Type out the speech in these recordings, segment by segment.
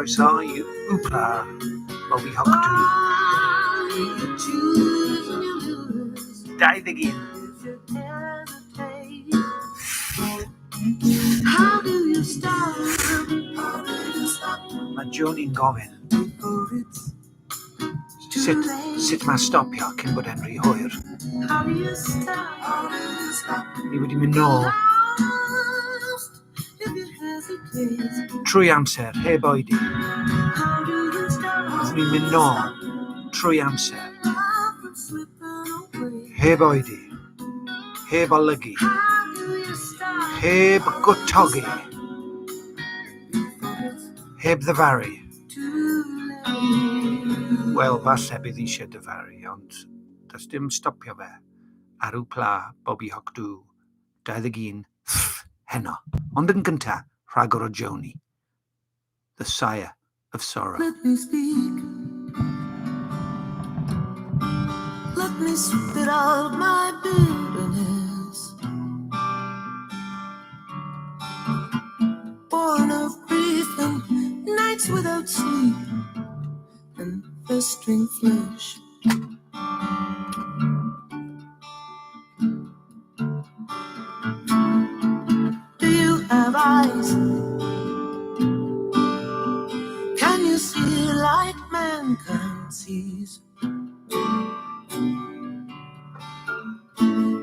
croeso I Wplabobiho 21. Mae Johnny'n gofyn sut mae stopio cyn bod e'n rhy hwyr. Ni wedi mynd nôl trwy amser heb oedi. Ni'n mynd nôl trwy amser heb oedi, heb olygu, heb gwtogi, heb ddyfaru. Wel, falle bydd eisiau dyfaru, ond does dim stopio fe ar Wplabobiho 21 heno. Ond yn gyntaf, rhagor o Joni, the sire of sorrow. Let me speak. Let me spit out my bitterness. Born of grief and nights without sleep and festering flesh. Do you have eyes? Can you see like mankind sees?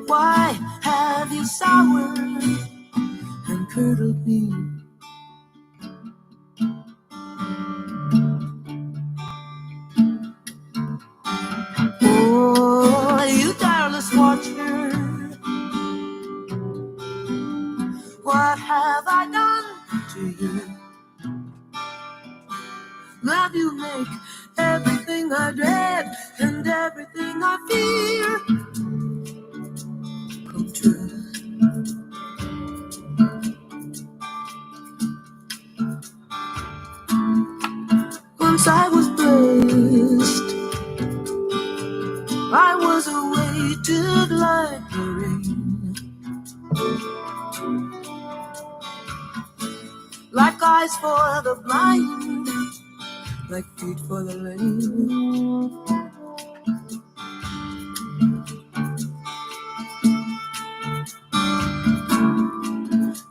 Why have you soured and curdled me? Oh, you tireless watcher, what have I done to you? Love you make everything I dread and everything I fear come true. Once I was blessed, I was awaited like the rain, like eyes for the blind, like feet for the lame.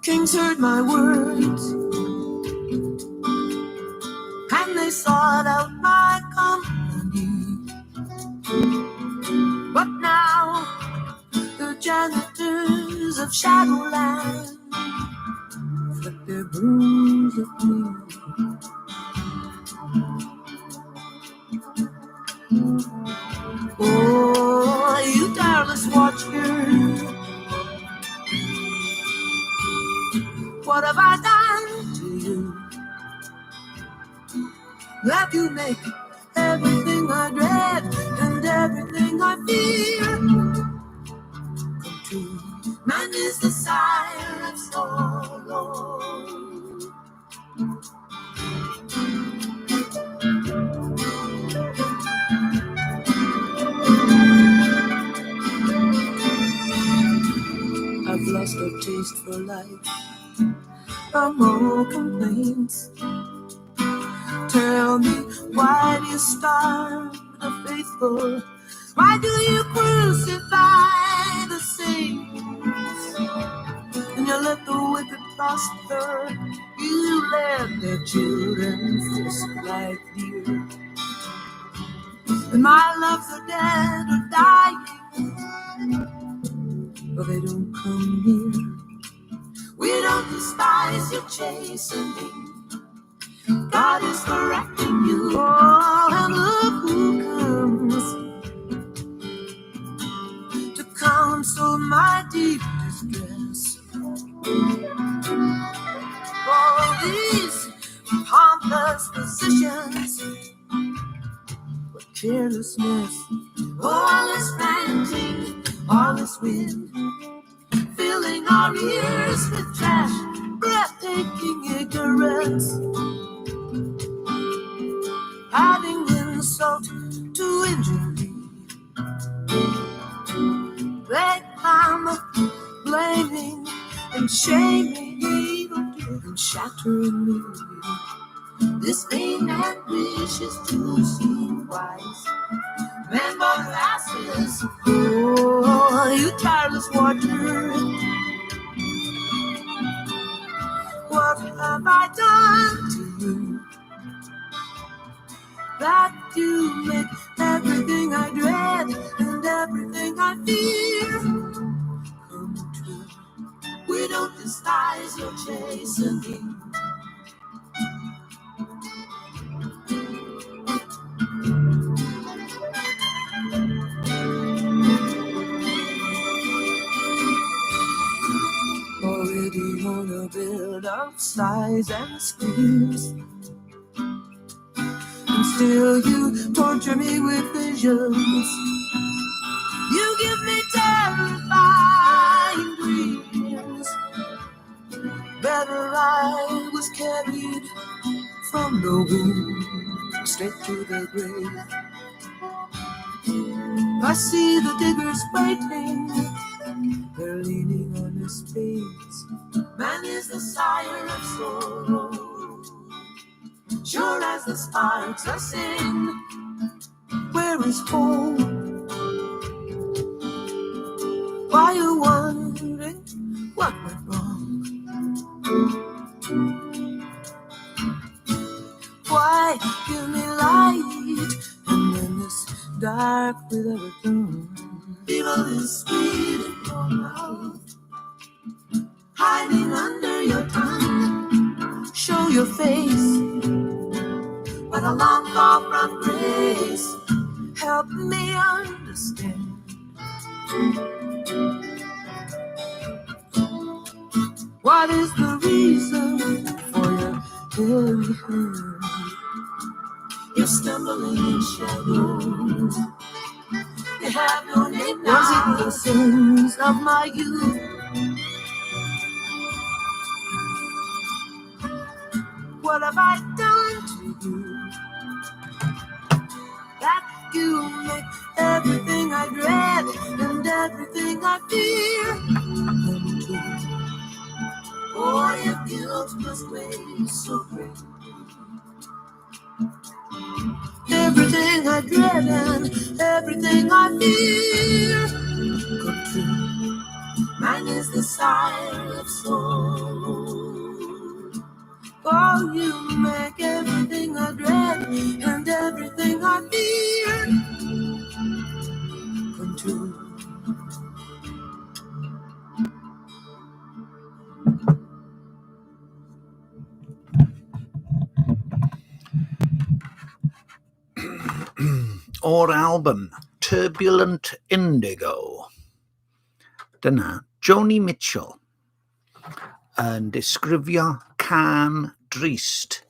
Kings heard my words, and they sought out my company. But now the janitors of Shadowland flip their brooms at me. Oh, you tireless watcher, what have I done to you? That you make everything I dread and everything I fear come true. Man is the sire of sorrow. I've lost a taste for life. No more complaints. Tell me, why do you starve the faithful? Why do you crucify the saints? And you let the wicked prosper. You let their children frisk like deer. And my loves are dead or dying, but they don't come near. We don't despise your chastening. God is correcting you. Oh, and look who comes to counsel my deep distress. All these pompous physicians with carelessness, all this ranting, all this wind, filling our ears with trash, breathtaking ignorance, adding insult to injury. They come blaming and shaming evildoers and shattering me. This vain ambition is to seem wise. Man born lasses, oh, you tireless watcher, what have I done to you that you make everything I dread and everything I fear come true? We don't despise your chastening. Already on a bed of sighs and screams, and still you torture me with visions. You give me terrifying dreams. Better I was carried from the womb straight to the grave. I see the diggers waiting, they're leaning on their spades. Man is the sire of sorrow, sure as the sparks of sin. Where is hope? Why you wondering what went wrong? Why give me light and then this dark without a dawn? Evil is sweet in your mouth, hiding under your tongue. Show your face, but a long fall from grace. Help me understand. What is the reason for your heavy hand? You're stumbling in shadows. You have no name now. Was it the sins of my youth? What have I done to you that you make everything I dread and everything I fear come true? Oh, your guilt must weigh so great. Everything I dread and everything I fear come true. Mine is the sire of sorrow. Oh, you make everything I dread and everything I fear come true. O'r album Turbulent Indigo. Dyna Joni Mitchell yn disgrifio can drist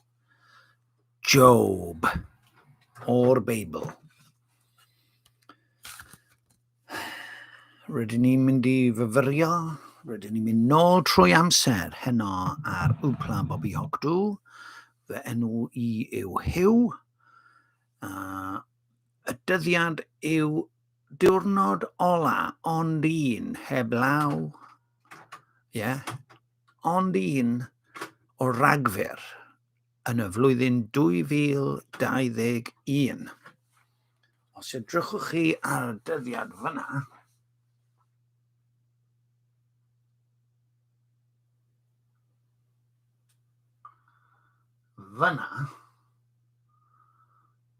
Job o'r Beibl. Rydyn ni'n mynd i fyfyrio, rydyn ni'n mynd nôl trwy amser heno ar Wplabobiho. Fy enw I yw Hugh. Y dyddiad yw diwrnod ola, ond un heblaw. Ond un o Ragfyr yn y flwyddyn 2021. Os edrychwch chi ar y dyddiad fyna,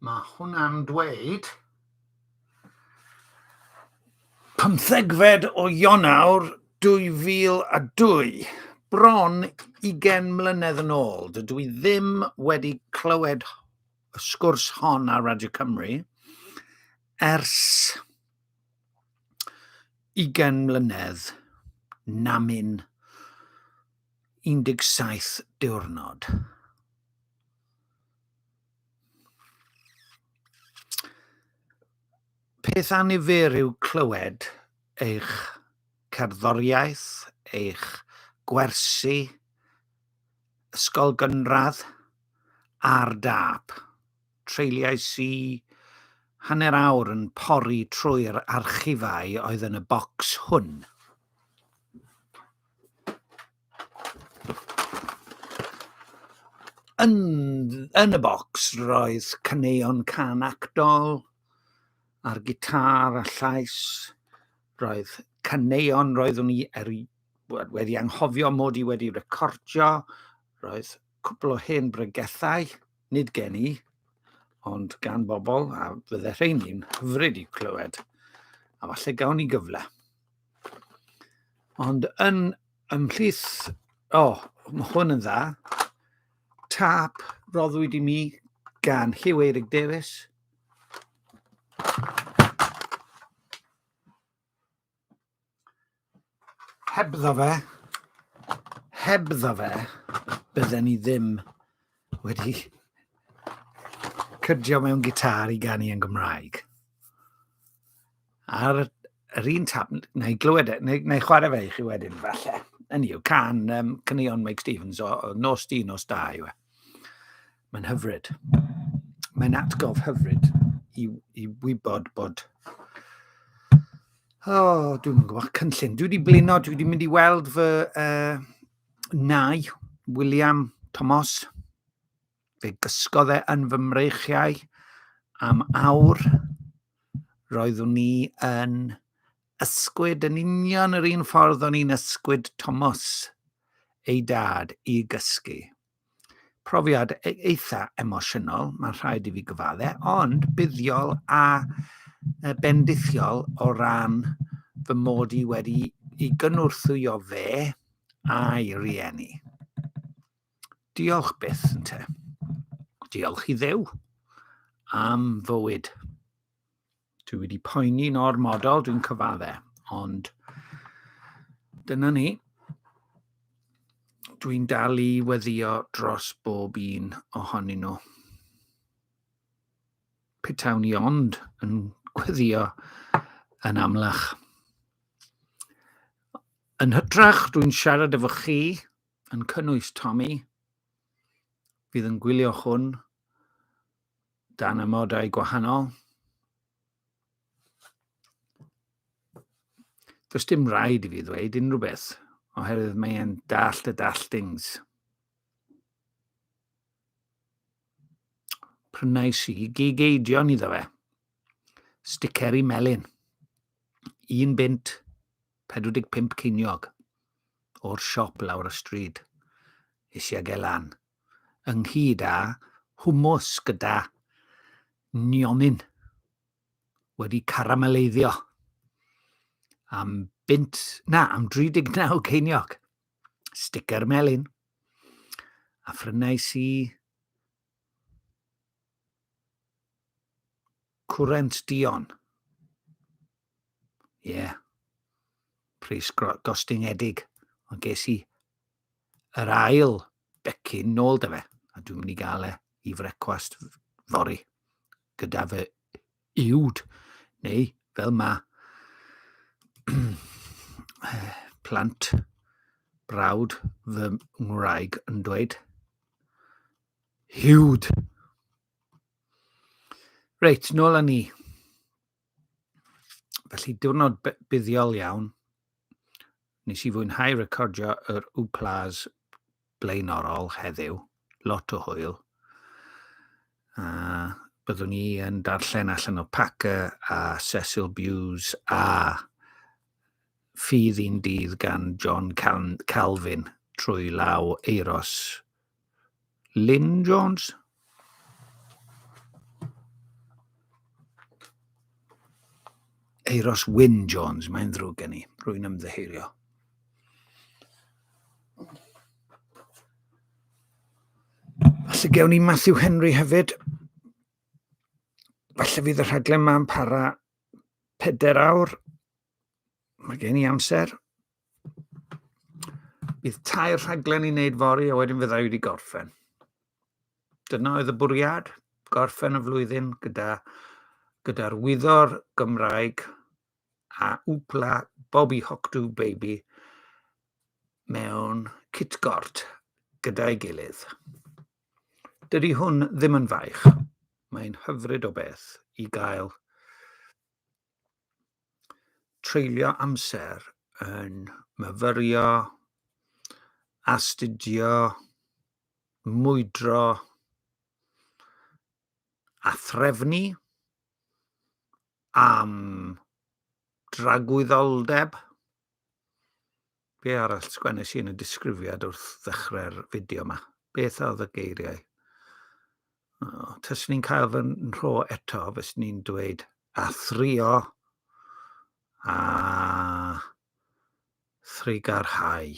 mae hwnna'n dweud 15 o Ionawr 2002, bron 20 mlynedd yn ôl. Dydw I ddim wedi clywed y sgwrs hon ar Radio Cymru ers 20 mlynedd, namin 17 diwrnod. Peth annifyr yw clywed eich cerddoriaeth, eich gwersi, ysgol gynradd a'r dap. Treiliais I hanner awr yn pori trwy'r archifau oedd yn y bocs hwn. yn y bocs roedd caneuon can actol a'r gitar a llais. Roedd caneuon roeddwn ni wedi anghofio mod i wedi recordio. Roedd cwpl o hen bregethau, nid gen i, ond gan bobl, a fydde rheini'n hyfryd i'w clywed, a falle gawn ni gyfle. Ond yn ymhlith, mae hwn yn dda, tap roddwyd i mi gan Huw Eirig Davies. Hebddo fe, bydden ni ddim wedi cydio mewn gitar i ganu yn Gymraeg. Ar yr un tap, neu glywed e, neu chwarae fe i chi wedyn, falle. Hynny yw, can caneuon Mike Stevens o nos di, nos da yw e. Mae'n hyfryd. Mae'n atgof hyfryd i wybod bod... dwi'n gwybod cynllun. Dwi wedi mynd i weld fy nai, William Thomas. Fe gysgodd e yn fy mreichiau am awr. Roeddwn ni yn ysgwyd yn union yr un ffordd o'n i'n ysgwyd Thomas, ei dad, i gysgu. Profiad eitha emosiynol, mae'n rhaid i fi gyfadde, ond buddiol a bendithiol o ran fy mod i wedi i gynnwrthwyo fe a'i rieni. Diolch byth, ynte. Diolch i Dduw am fywyd. Dwi wedi poeni'n ormodol, dwi'n cyfadde, ond dyna ni. Dwi'n dal i weddio dros bob un ohonyn nhw. Petawn i ond yn gweddio yn amlach. Yn hytrach, dwi'n siarad efo chi, yn cynnwys Tommy, fydd yn gwylio hwn dan amodau gwahanol. Does dim rhaid i fi ddweud unrhyw beth, oherwydd mae'n dallt y dalltings. Prynais i gigeidion iddo fe. Sticeri melyn. 1 bunt 45 ceiniog o'r siop lawr y stryd. Eisiau gelan. Ynghyd â hwmws gyda nionyn wedi carameleiddio am 39 ceiniog. Sticer melyn. A phrynais i cwrent dion. Pris gostingedig. Ond ges i yr ail becyn nôl dy fe. A dwi'n mynd i gael e i frecwast fori gyda fy uwd. Neu fel ma plant brawd fy ngwraig yn dweud, hiwd. Reit, nôl â ni. Felly diwrnod buddiol iawn. Nes i fwynhau recordio yr Wplas blaenorol heddiw. Lot o hwyl. Byddwn ni yn darllen allan o Packer a Cecil Bewes a Ffydd un dydd gan John Calvin trwy law Euros Lynn Jones. Euros Wyn Jones, mae'n ddrwg gen i, rwy'n ymddeheurio. Falle gewn ni Matthew Henry hefyd. Falle fydd y rhaglen ma'n para 4 awr. Mae gen i amser. Bydd 2 rhaglen i wneud fori a wedyn fyddai wedi gorffen. Dyna oedd y bwriad, gorffen y flwyddyn gyda'r wyddor Gymraeg a Wplabobiho baby mewn kitgort gyda'i gilydd. Dydy hwn ddim yn faich. Mae'n hyfryd o beth i gael treulio amser yn myfyrio, astudio, mwydro a threfnu am thragwyddoldeb. Be arall sgwennes i yn y disgrifiad wrth ddechrau'r fideo yma? Beth oedd y geiriau? Tys ni'n cael fy nro eto, fys ni'n dweud a thrio a thrigarhau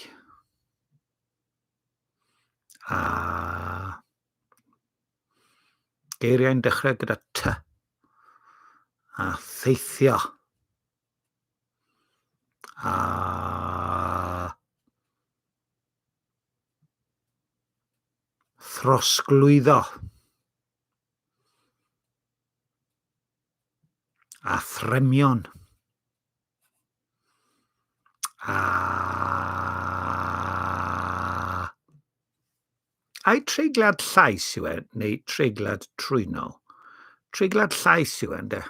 a geiriau'n dechrau gyda ty a theithio a throsglwyddo a thremion a'i treiglad llais yw e, neu treiglad trwynol. Treiglad llais yw e, ynde?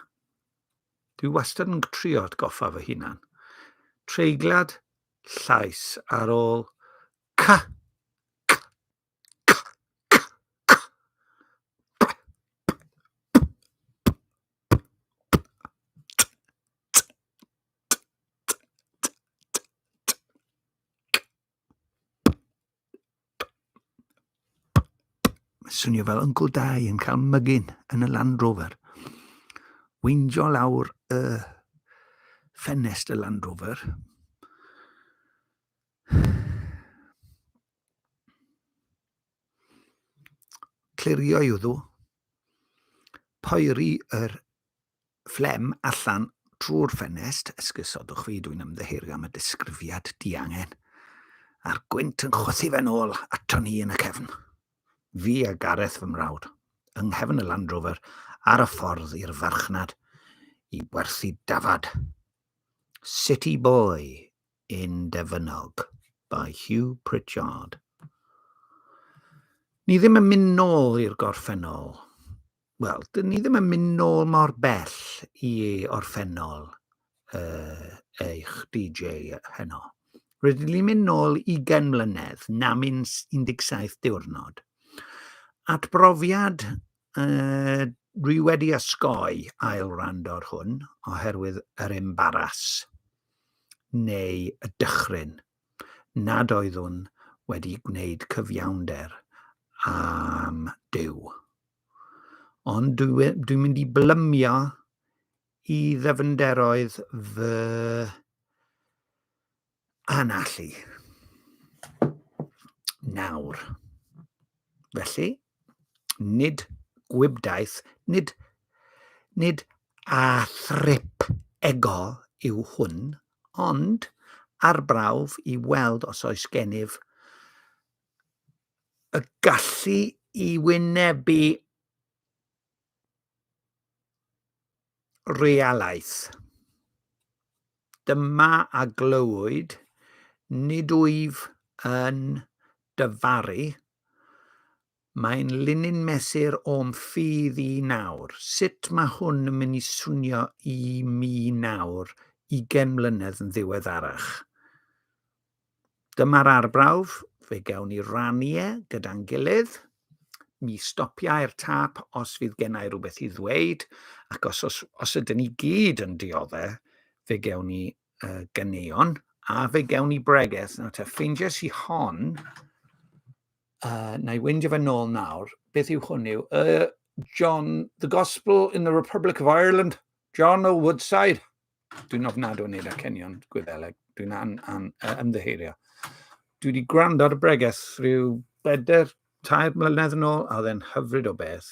Dwi wastad yn trio atgoffa fy hunan. Treiglad llais ar ôl c. Swnio fel Uncle Dai yn cael mygyn yn y Land Rover. Weindio lawr y ffenest y Land Rover. Clirio iddw. Poeri yr fflem allan trwy'r ffenest. Esgusodwch fi, dwi'n ymddiheuro am y disgrifiad diangen. A'r gwynt yn chwythu fe nôl ato ni yn y cefn. Fi a Gareth fy mrawd, yng nghefn y Land Rover, ar y ffordd i'r farchnad i werthu dafad. City Boy in Devonnog by Hugh Pritchard. Ni ddim yn mynd nôl i'r gorffennol. Wel, ni ddim yn mynd nôl mor bell i orffennol eich DJ heno. Rydyn ni'n mynd nôl 20 mlynedd, na mynd 17 diwrnod. At brofiad rwy wedi ysgoi ail rando'r hwn oherwydd yr embaras neu y dychryn nad oeddwn wedi gwneud cyfiawnder am Duw. Ond dwi'n mynd i blymio i ddyfynderoedd fy anallu. Nawr. Felly, nid gwibdaeth, nid a thrip ego yw hwn, ond ar brawf i weld os oes gennyf y gallu i wynebu realaeth. Dyma a glywyd, nid wyf yn dyfaru, mae'n linyn mesur o'm ffydd i nawr. Sut mae hwn yn mynd i swnio i mi nawr 20 mlynedd yn ddiweddarach? Dyma'r arbrawf, fe gawn ni rannu gyda'n gilydd. Mi stopiau'r tap os fydd gennau rhywbeth i ddweud, ac os ydyn ni gyd yn dioddau, fe gawn ni ganeuon, a fe gawn ni bregaeth. Nawr te, ffeindiau si hon, na i weindio fe nôl nawr, beth yw hwn yw? John, the Gospel in the Republic of Ireland, John o Woodside. Dwi'n ofnadw wneud y cenion Gwyddeleg, dwi'n ymddiheuro. Dwi wedi gwrando ar y bregaeth rhyw 4-3 mlynedd yn ôl, a oedd e'n hyfryd o beth.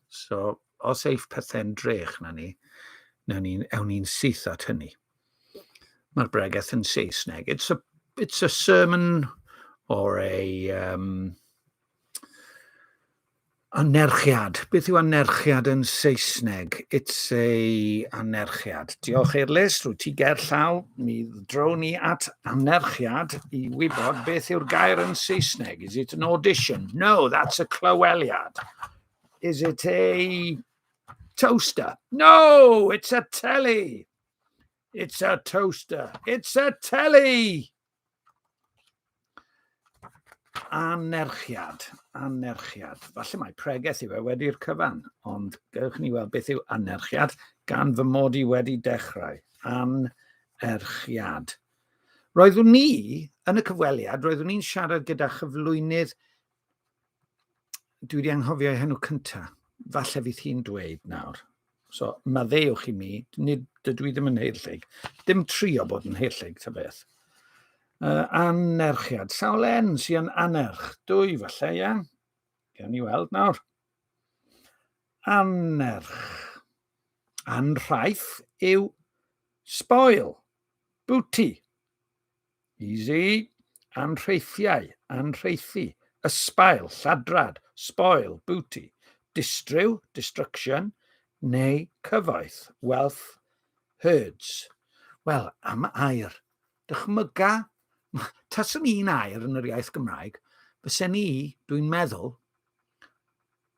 So, os eif pethau'n drech na ni, ewn ni'n syth at hynny. Mae'r bregaeth yn Saesneg. It's a sermon or a anerchiad. Beth yw anerchiad yn Saesneg? It's a anerchiad. Diolch Eirlis, rwy ti ger llaw. Mi drown ni at anerchiad i wybod beth yw'r gair yn Saesneg. Is it an audition? No, that's a clyweliad. Is it a toaster? No, it's a telly. It's a toaster. It's a telly. anerchiad. Falle mae pregeth yw wedi'r cyfan, ond gewch ni weld beth yw anerchiad gan fy mod i wedi dechrau. Anerchiad. Roeddwn ni, yn y cyfweliad, roeddwn ni'n siarad gyda chyflwynydd, dwi wedi anghofio enw cyntaf, falle fydd hi'n dweud nawr. So, maddeuwch i mi, nid dydw i ddim yn heillig, dim trio bod yn heillig, ta beth. Anerchiad, sawl en sy'n anerch? 2 falle, ia? Gawn ni weld nawr. Anerch. Anrhaith yw spoil, booty. Easy. Anrheithiau, anrheithi. Ysbail, lladrad, spoil, booty. Distryw, destruction, neu cyfoeth, wealth, herds. Wel, am air. Dychmyga, taswn i'n air yn yr iaith Gymraeg, fysen ni, dwi'n meddwl,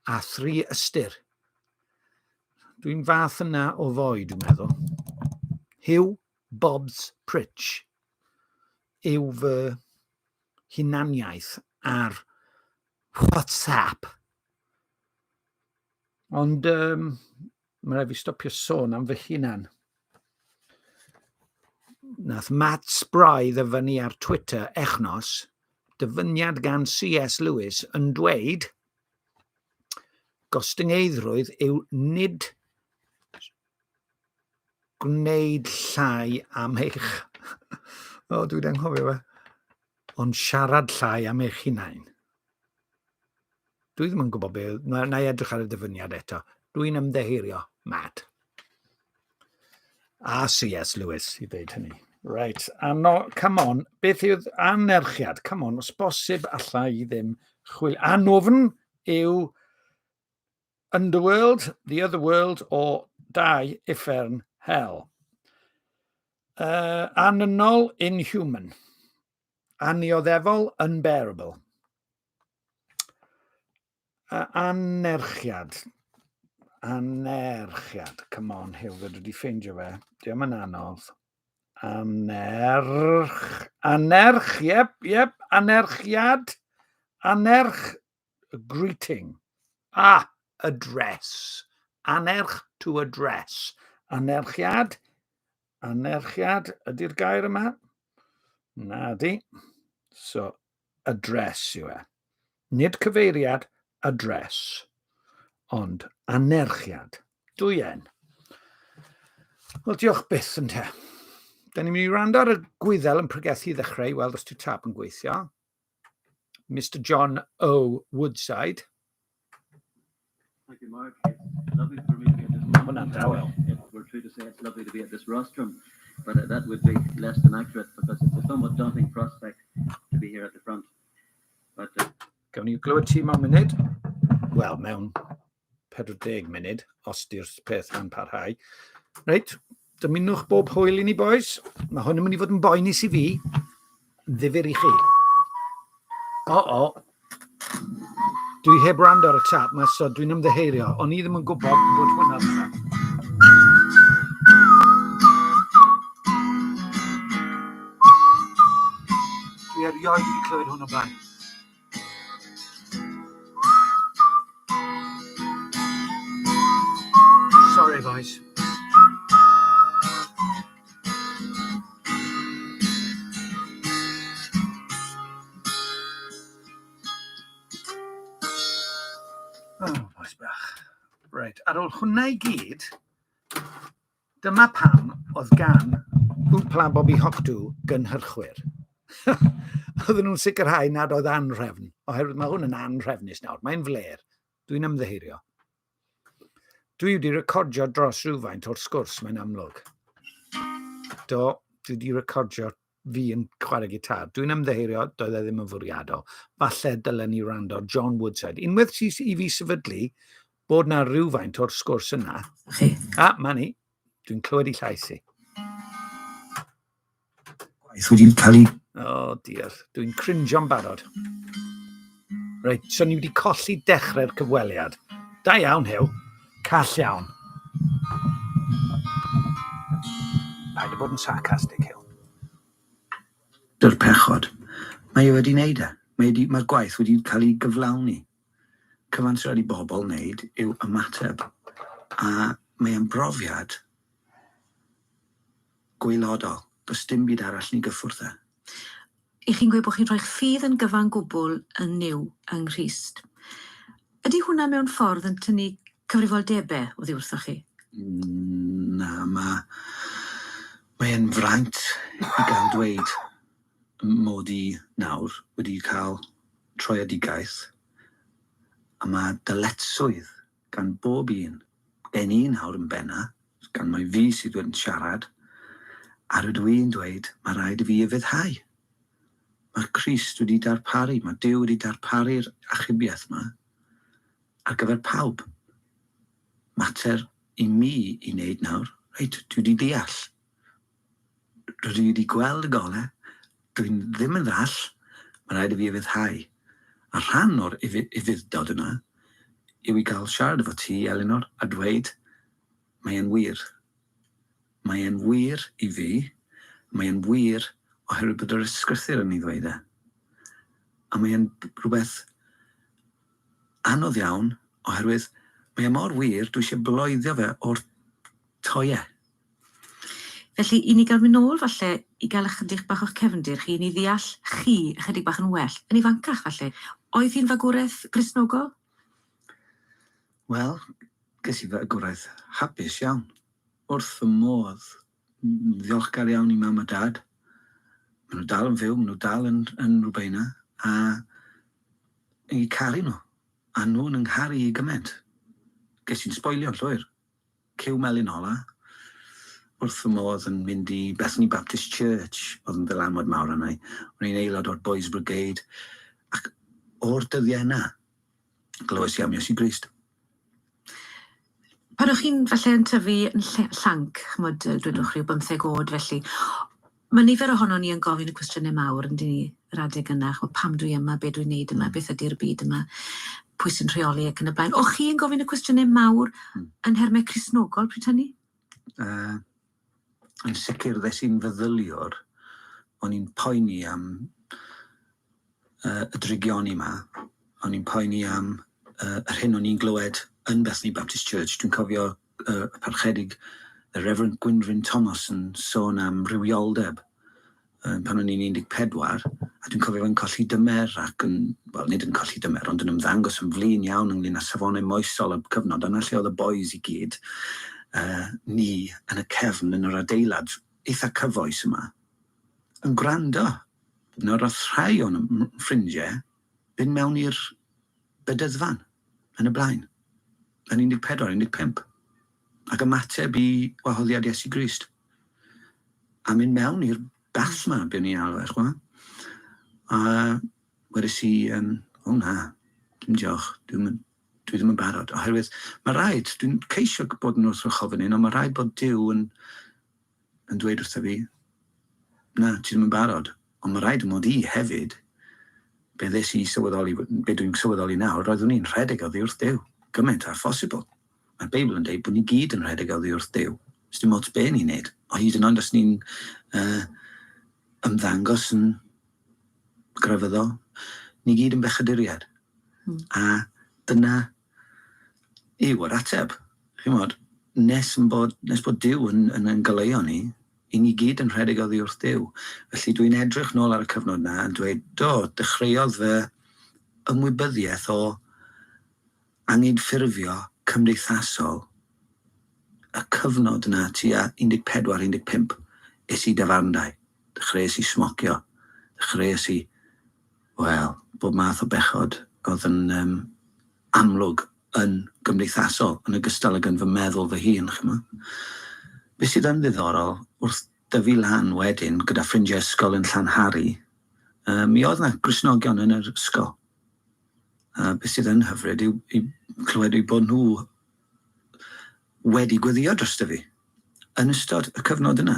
a 3 ystyr. Dwi'n fath yna o foi, dwi'n meddwl. Hugh Bob's Pritch yw fy hunaniaeth ar WhatsApp. Ond mae rhaid fi stopio sôn am fy hunan. Nath Matt Spry ddyfynu ar Twitter echnos, dyfyniad gan C.S. Lewis yn dweud gostyngeidrwydd yw nid gwneud llai am eich... O, dwi'n anghofio fe. Ond siarad llai am eich hunain. Dwi ddim yn gwybod beth, na i edrych ar y dyfyniad eto. Dwi'n ymddeheurio, Matt. A C.S. Lewis i ddeud hynny. Right, come on, beth yw'r anerchiad? Come on, os bosib allai i ddim chwilio. Anwfn yw underworld, the other world, o 2 uffern hell. Anynol, inhuman. Anioddefol, unbearable. Anerchiad. Come on, Hugh, fydw wedi ffeindio fe. Diolch yn anodd. Anerch, yep, anerchiad. Anerch, greeting. Address. Anerch, to address. Anerchiad, ydy'r gair yma? Na di. So, address yw e. Nid cyfeiriad, address. Ond anerchiad. 2 en. Wel, diolch byth yn te. Da ni'n mynd i rando ar y gwyddel yn pregethu i ddechrau i weld os ti tap yn gweithio. Mr. John O. Woodside. Thank you, Mark. It's lovely for me to be at this. If we're true to say it's lovely to be at this rostrum, but that would be less than accurate because it's a somewhat daunting prospect to be here at the front. But gawn ni glywed ti mewn munud? Wel, mewn 40 munud, os di'r peth yn parhau. Reit, dymunwch bob hwyl i ni, boys. Mae hwn yn mynd i fod yn boenus i fi. Ddifyr i chi. Dwi heb rando ar y tap, so dwi'n ymddeheurio, ond i ddim yn gwybod bod hwnna yna. Dwi erioed wedi clywed hwn o blaen. Sorry, boys. Boes bach. Right, ar ôl hwnna i gyd, dyma pam oedd gan Wplabobiho gynhyrchwyr. Oedden nhw'n sicrhau nad oedd anrefn, oherwydd mae hwn yn anrefnus nawr. Mae'n fler. Dwi'n ymddeheurio. Dwi wedi recordio dros rhywfaint o'r sgwrs, mae'n amlwg. Dwi wedi recordio fi yn chwarae gitar. Dwi'n ymddeheurio, doedd e ddim yn fwriadol. Falle dylen ni rando John Woodside. Unwaith i fi sefydlu bod na rhywfaint o'r sgwrs yna. Ma ni. Dwi'n clywed i llais i. Gwaith wedi cael ei... O, diar. Dwi'n cringio'n barod. Reit, so ni wedi colli dechrau'r cyfweliad. Da iawn, Hugh. Call iawn. Paid o bod yn sarcastic, Hugh. Dy'r pechod. Mae e wedi wneud e. Mae'r gwaith wedi cael ei gyflawni. Cyfan sydd wedi bobl wneud yw ymateb. A mae'n brofiad gwaelodol. Does dim byd arall ni gyffwrdd e. I chi'n gweud bod chi'n rhoi'ch ffydd yn gyfan gwbl yn niw yng Nghrist. Ydy hwnna mewn ffordd yn tynnu cyfrifoldebau oddi wrthoch chi? Na, mae'n fraint i gael dweud mod i nawr wedi cael troiadigaeth a mae dyletswydd gan bob un, gen i nawr yn benna, gan mae fi sydd wedi'n siarad, a rydw i'n dweud mae rhaid i fi yfeddhau. Mae Crist wedi darparu, mae Duw wedi darparu'r achubiaeth yma ar gyfer pawb. Mater i mi i wneud nawr, reit, dwi wedi deall. Rydw i wedi gweld y golau, dwi'n ddim yn ddall, mae rhaid i fi yfeddhau. A rhan o'r ufuddod yna yw i gael siarad efo ti, Elinor, a dweud, mae'n wir. Mae'n wir i fi, mae'n wir oherwydd bod yr ysgrythyr yn ei ddweud e. A mae'n rhywbeth anodd iawn, oherwydd mae mor wir, dwi eisiau bloeddio fe o'r toiau. Felly, i ni gael mynd nôl falle i gael ychydig bach o'ch cefndir chi, i ni ddeall chi ychydig bach yn well, yn ifancach falle. Oedd hi'n fagwraeth Gristnogol? Wel, ges i fagwraeth hapus iawn. Wrth y modd, ddiolchgar iawn i mam a dad. Maen nhw dal yn fyw, maen nhw dal yn rhywbeina, a i caru nhw. A nhw'n yngharu i gymaint. Ges i'n sboilio'n llwyr. Cyw melyn ola. Wrth y modd yn mynd i Bethany Baptist Church, oedd yn ddylanwad mawr yna. O'n i'n aelod o'r Boys Brigade. Ac o'r dyddiau yna, glywes i am Iesu Grist. Pan o'ch chi'n falle yn tyfu yn llanc, chmod, dwedwch chi o 15 oed felly, mae nifer ohono ni yn gofyn y cwestiynau mawr yn dyn ni yr adeg yna, pam dwi yma, be dwi'n neud yma, beth ydy'r byd yma, pwy sy'n rheoli ac yn y blaen. O'ch chi yn gofyn y cwestiynau mawr yn hermau Cristnogol pryd hynny? Yn sicr ddes i'n feddyliwr, o'n i'n poeni am y drigioni yma, o'n i'n poeni am yr hyn o'n i'n glywed yn Bethany Baptist Church. Dwi'n cofio y parchedig y Reverend Gwynfryn Thomas yn sôn am rywioldeb pan o'n i'n 14, a dwi'n cofio fe'n colli dymer ac yn, wel, nid yn colli dymer, ond yn ymddangos yn flin iawn ynglyn â safonau moesol y cyfnod, yna lle oedd y boys i gyd, ni yn y cefn yn yr adeilad eitha cyfoes yma, yn gwrando. Nawr roedd rhai o'n ffrindiau fynd mewn i'r bedyddfan yn y blaen, yn 14, 15, ac ymateb i wahoddiad Iesu Grist. A mynd mewn i'r bath yma, be ni'n alw eich yma. A wedys i, o na, dim diolch, dwi ddim yn barod. Oherwydd, mae rhaid, dwi'n ceisio bod yn wrthrychol fan hyn, ond mae rhaid bod Duw yn dweud wrtho fi, na, ti ddim yn barod. Ond mae rhaid mod i hefyd, be dwi'n sylweddoli nawr, roeddwn i'n rhedeg oddi wrth Duw. Gymaint a phosibl. Mae'r Beibl yn dweud bod ni gyd yn rhedeg oddi wrth Duw. Ys dim ots be ni'n neud. O hyd yn oed os ni'n ymddangos yn grefyddol, ni gyd yn bechaduriad. A dyna yw yr ateb. Chymod, nes bod Duw yn goleuo ni, i ni gyd yn rhedeg oddi wrth Duw. Felly dwi'n edrych nôl ar y cyfnod yna yn dweud, dechreuodd fe ymwybyddiaeth o angydffurfio cymdeithasol y cyfnod yna tua 14-15 es i dafarndau. Dechreuais i smocio. Dechreuais i, wel, bob math o bechod oedd yn amlwg yn gymdeithasol yn ogystal ag yn fy meddwl fy hun. Be sydd yn ddiddorol, wrth dyfu lan wedyn gyda ffrindiau ysgol yn Llanhari, mi oedd yna Gristnogion yn yr ysgol. Be sydd yn hyfryd yw clywed yw bod nhw wedi gweddio drosto fi yn ystod y cyfnod yna.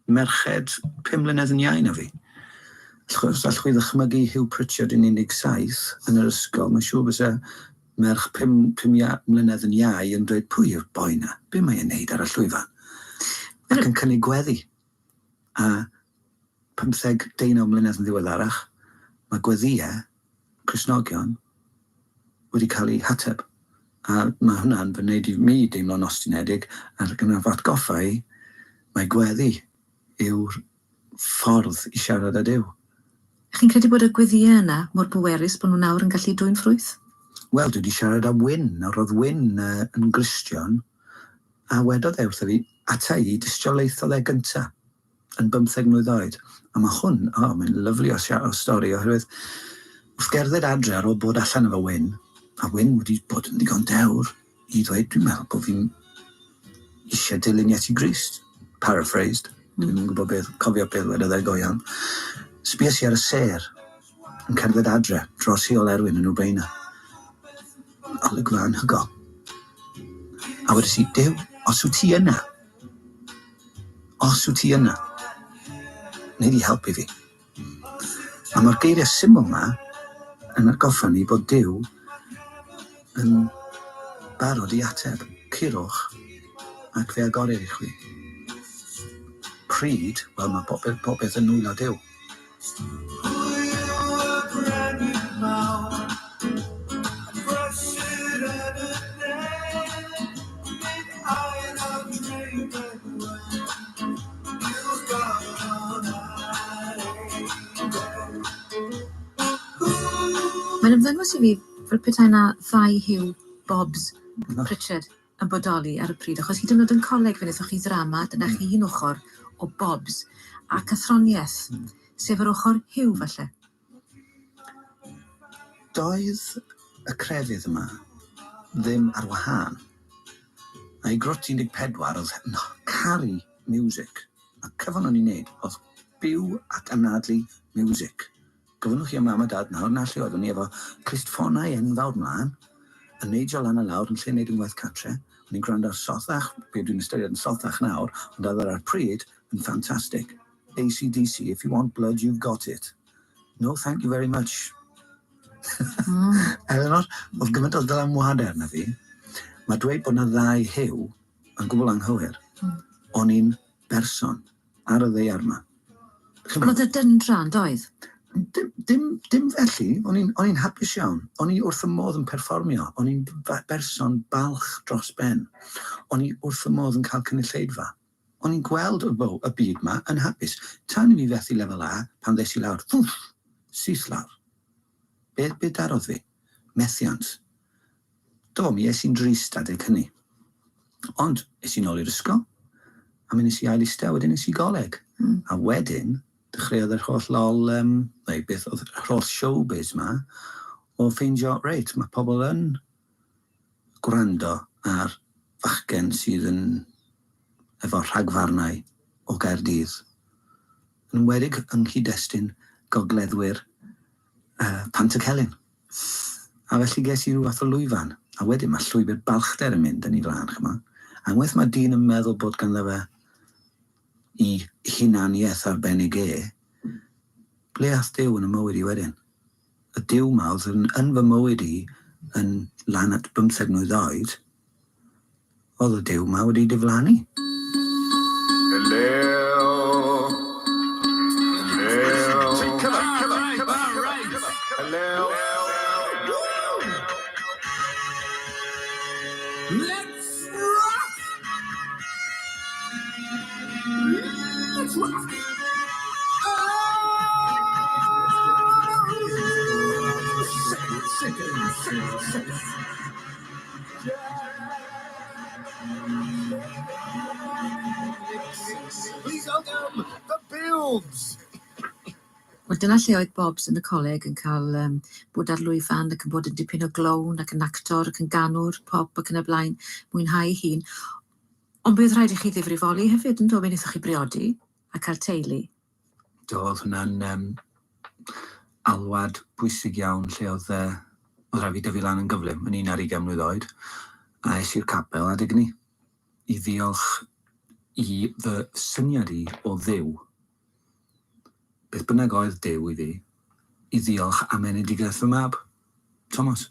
Merched 5 mlynedd yn iau na fi. Os allwch chi ddychmygu Hugh Pritchard yn 17 yn yr ysgol, mae'n siŵr bysa merch 5 mlynedd yn iau yn dweud, pwy yw'r boi na? Be mae'n neud ar y llwyfan? Ac yn cynnig gweddi. A 15-19 mlynedd yn ddiweddarach, mae gweddiau Cristnogion wedi cael ei hateb. A mae hwnna'n fy wneud I mi deimlo'n ostynedig, ac yn atgoffa I mae gweddi yw'r ffordd I siarad â Duw. Chi'n credu bod y gweddiau yna mor bwerus bod nhw nawr yn gallu dwy'n ffrwyth? Wel, dwi wedi siarad â Wyn. Nawr oedd Wyn yn Gristion, a wedodd wrtho fi, ata I dystiolaethodd gynta yn 15 mlwydd oed. A mae hwn, mae'n lyflu o stori, oherwydd wrth gerdded adre ar ôl bod allan efo Wyn, a Wyn wedi bod yn ddigon dewr I ddweud, dwi'n meddwl bod fi'n eisiau dilyn Iesu Grist. Paraphrased. Dwi'n gwybod cofio beth wedodd go iawn. Sbies I ar y ser yn cerdded adre dros Heol Erwin yn Wrbeina. Olygfa anhygol. A wedys I, Duw, os wyt ti yna, neu di helpu fi. A mae'r geiriau syml yma yn atgoffa ni bod Duw yn barod I ateb, curwch ac fe agored I chwi. Pryd, wel mae popeth yn nwylo Duw. Mae'n ymddangos I fi fel petai na ddau hiw Bobs Pritchard yn bodoli ar y pryd, achos hyd yn oed yn coleg fe wnaethoch chi ddrama, dyna chi un ochr o Bobs a cathroniaeth, sef yr ochr hiw falle. Doedd y crefydd yma ddim ar wahân. A I grwt 14 oedd caru music. A cyfan o'n i'n neud oedd byw ac anadlu music. Gofynnwch chi am mam a dad nawr, na lle oeddwn I efo clustffonau enfawr mlaen, yn neidio lan y lawr yn lle wneud yn gwaith catre. O'n i'n gwrando ar sothach, be dwi'n ystyried yn sothach nawr, ond oedd ar pryd yn ffantastig. AC/DC, if you want blood, you've got it. No, thank you very much. Eleanor, oedd gymaint o ddylanwad arna fi. Mae dweud bod na ddau hiw yn gwbl anghywir. O'n i'n berson ar y ddeiar yma. Ond oedd y dyndra'n doedd? Dim felly, o'n i'n hapus iawn. O'n I wrth y modd yn perfformio. O'n i'n berson balch dros ben. O'n I wrth y modd yn cael cynulleidfa. O'n i'n gweld y byd yma yn hapus. Tan I mi fethu lefel A, pan ddes I lawr, syth lawr. Be darodd fi? Methiant. Do, mi es i'n drist adeg hynny. Ond, es i'n ôl i'r ysgol. A mi nes I ail istedd, wedyn nes I goleg. A wedyn, dechreuodd yr holl lol, beth oedd yr holl showbiz ma, o ffeindio, reit, mae pobl yn gwrando ar fachgen sydd yn efo rhagfarnau o Gaerdydd. Yn wedig yng nghyd-destun gogleddwyr Pant y Celyn. A felly ges I ryw fath o lwyfan. A wedyn mae llwybr balchder yn mynd yn ei flaen, chyma. A unwaith mae dyn yn meddwl bod ganddo fe I hunaniaeth arbennig ble ath Duw yn y mywyd I wedyn? Y Duw ma oedd yn fy mywyd I yn lan at 15 mlwydd oed, oedd y Duw ma wedi diflannu. Let's rock! Let's rock! Please welcome the Builds! Wel, dyna lle oedd Bobs yn y coleg yn cael bod ar lwyfan ac yn bod yn dipyn o glown ac yn actor ac yn ganwr pop ac yn y blaen, mwynhau hun. Ond bydd rhaid I chi ddifrifoli hefyd yn dod mewn iddoch chi briodi a cael teulu. Do, oedd hwnna'n alwad bwysig iawn lle oedd rhaid fi dyfu lan yn gyflym yn 11 mlwydd oed. A es i'r capel adeg ni I ddiolch I fy syniad I o Dduw. Beth bynnag oedd Duw I fi, I ddiolch am enedigaeth fy mab, Thomas.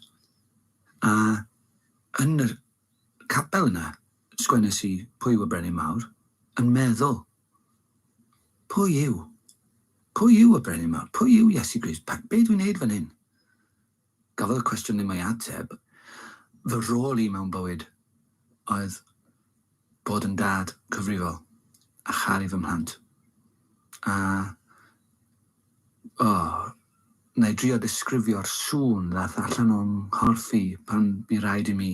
A yn y capel yna, sgwennes I pwy yw y brenin mawr, yn meddwl, pwy yw y brenin mawr? Pwy yw Iesu Grist? Be dwi'n neud fan hyn? gafodd y cwestiwn ddim ei ateb, fy rôl I mewn bywyd oedd bod yn dad cyfrifol a charu fy mhlant. A na I drio disgrifio'r sŵn ddath allan o'n nghorff I pan bu rhaid I mi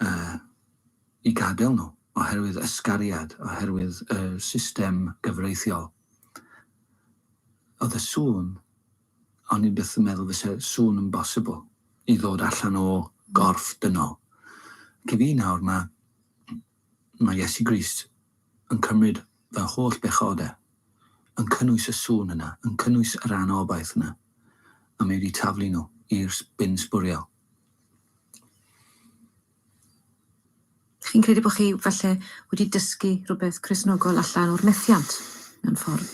I gadael nhw, oherwydd ysgariad, oherwydd y system gyfreithiol. Oedd y sŵn, o'n I byth yn meddwl fyse sŵn yn bosibl I ddod allan o gorff dynol. Cy fi nawr mae Iesu Grist yn cymryd fy holl bechodau, yn cynnwys y sŵn yna, yn cynnwys yr anobaith yna, a mae wedi taflu nhw i'r bin sbwriel. Chi'n credu bod chi falle wedi dysgu rhywbeth Cristnogol allan o'r methiant mewn ffordd?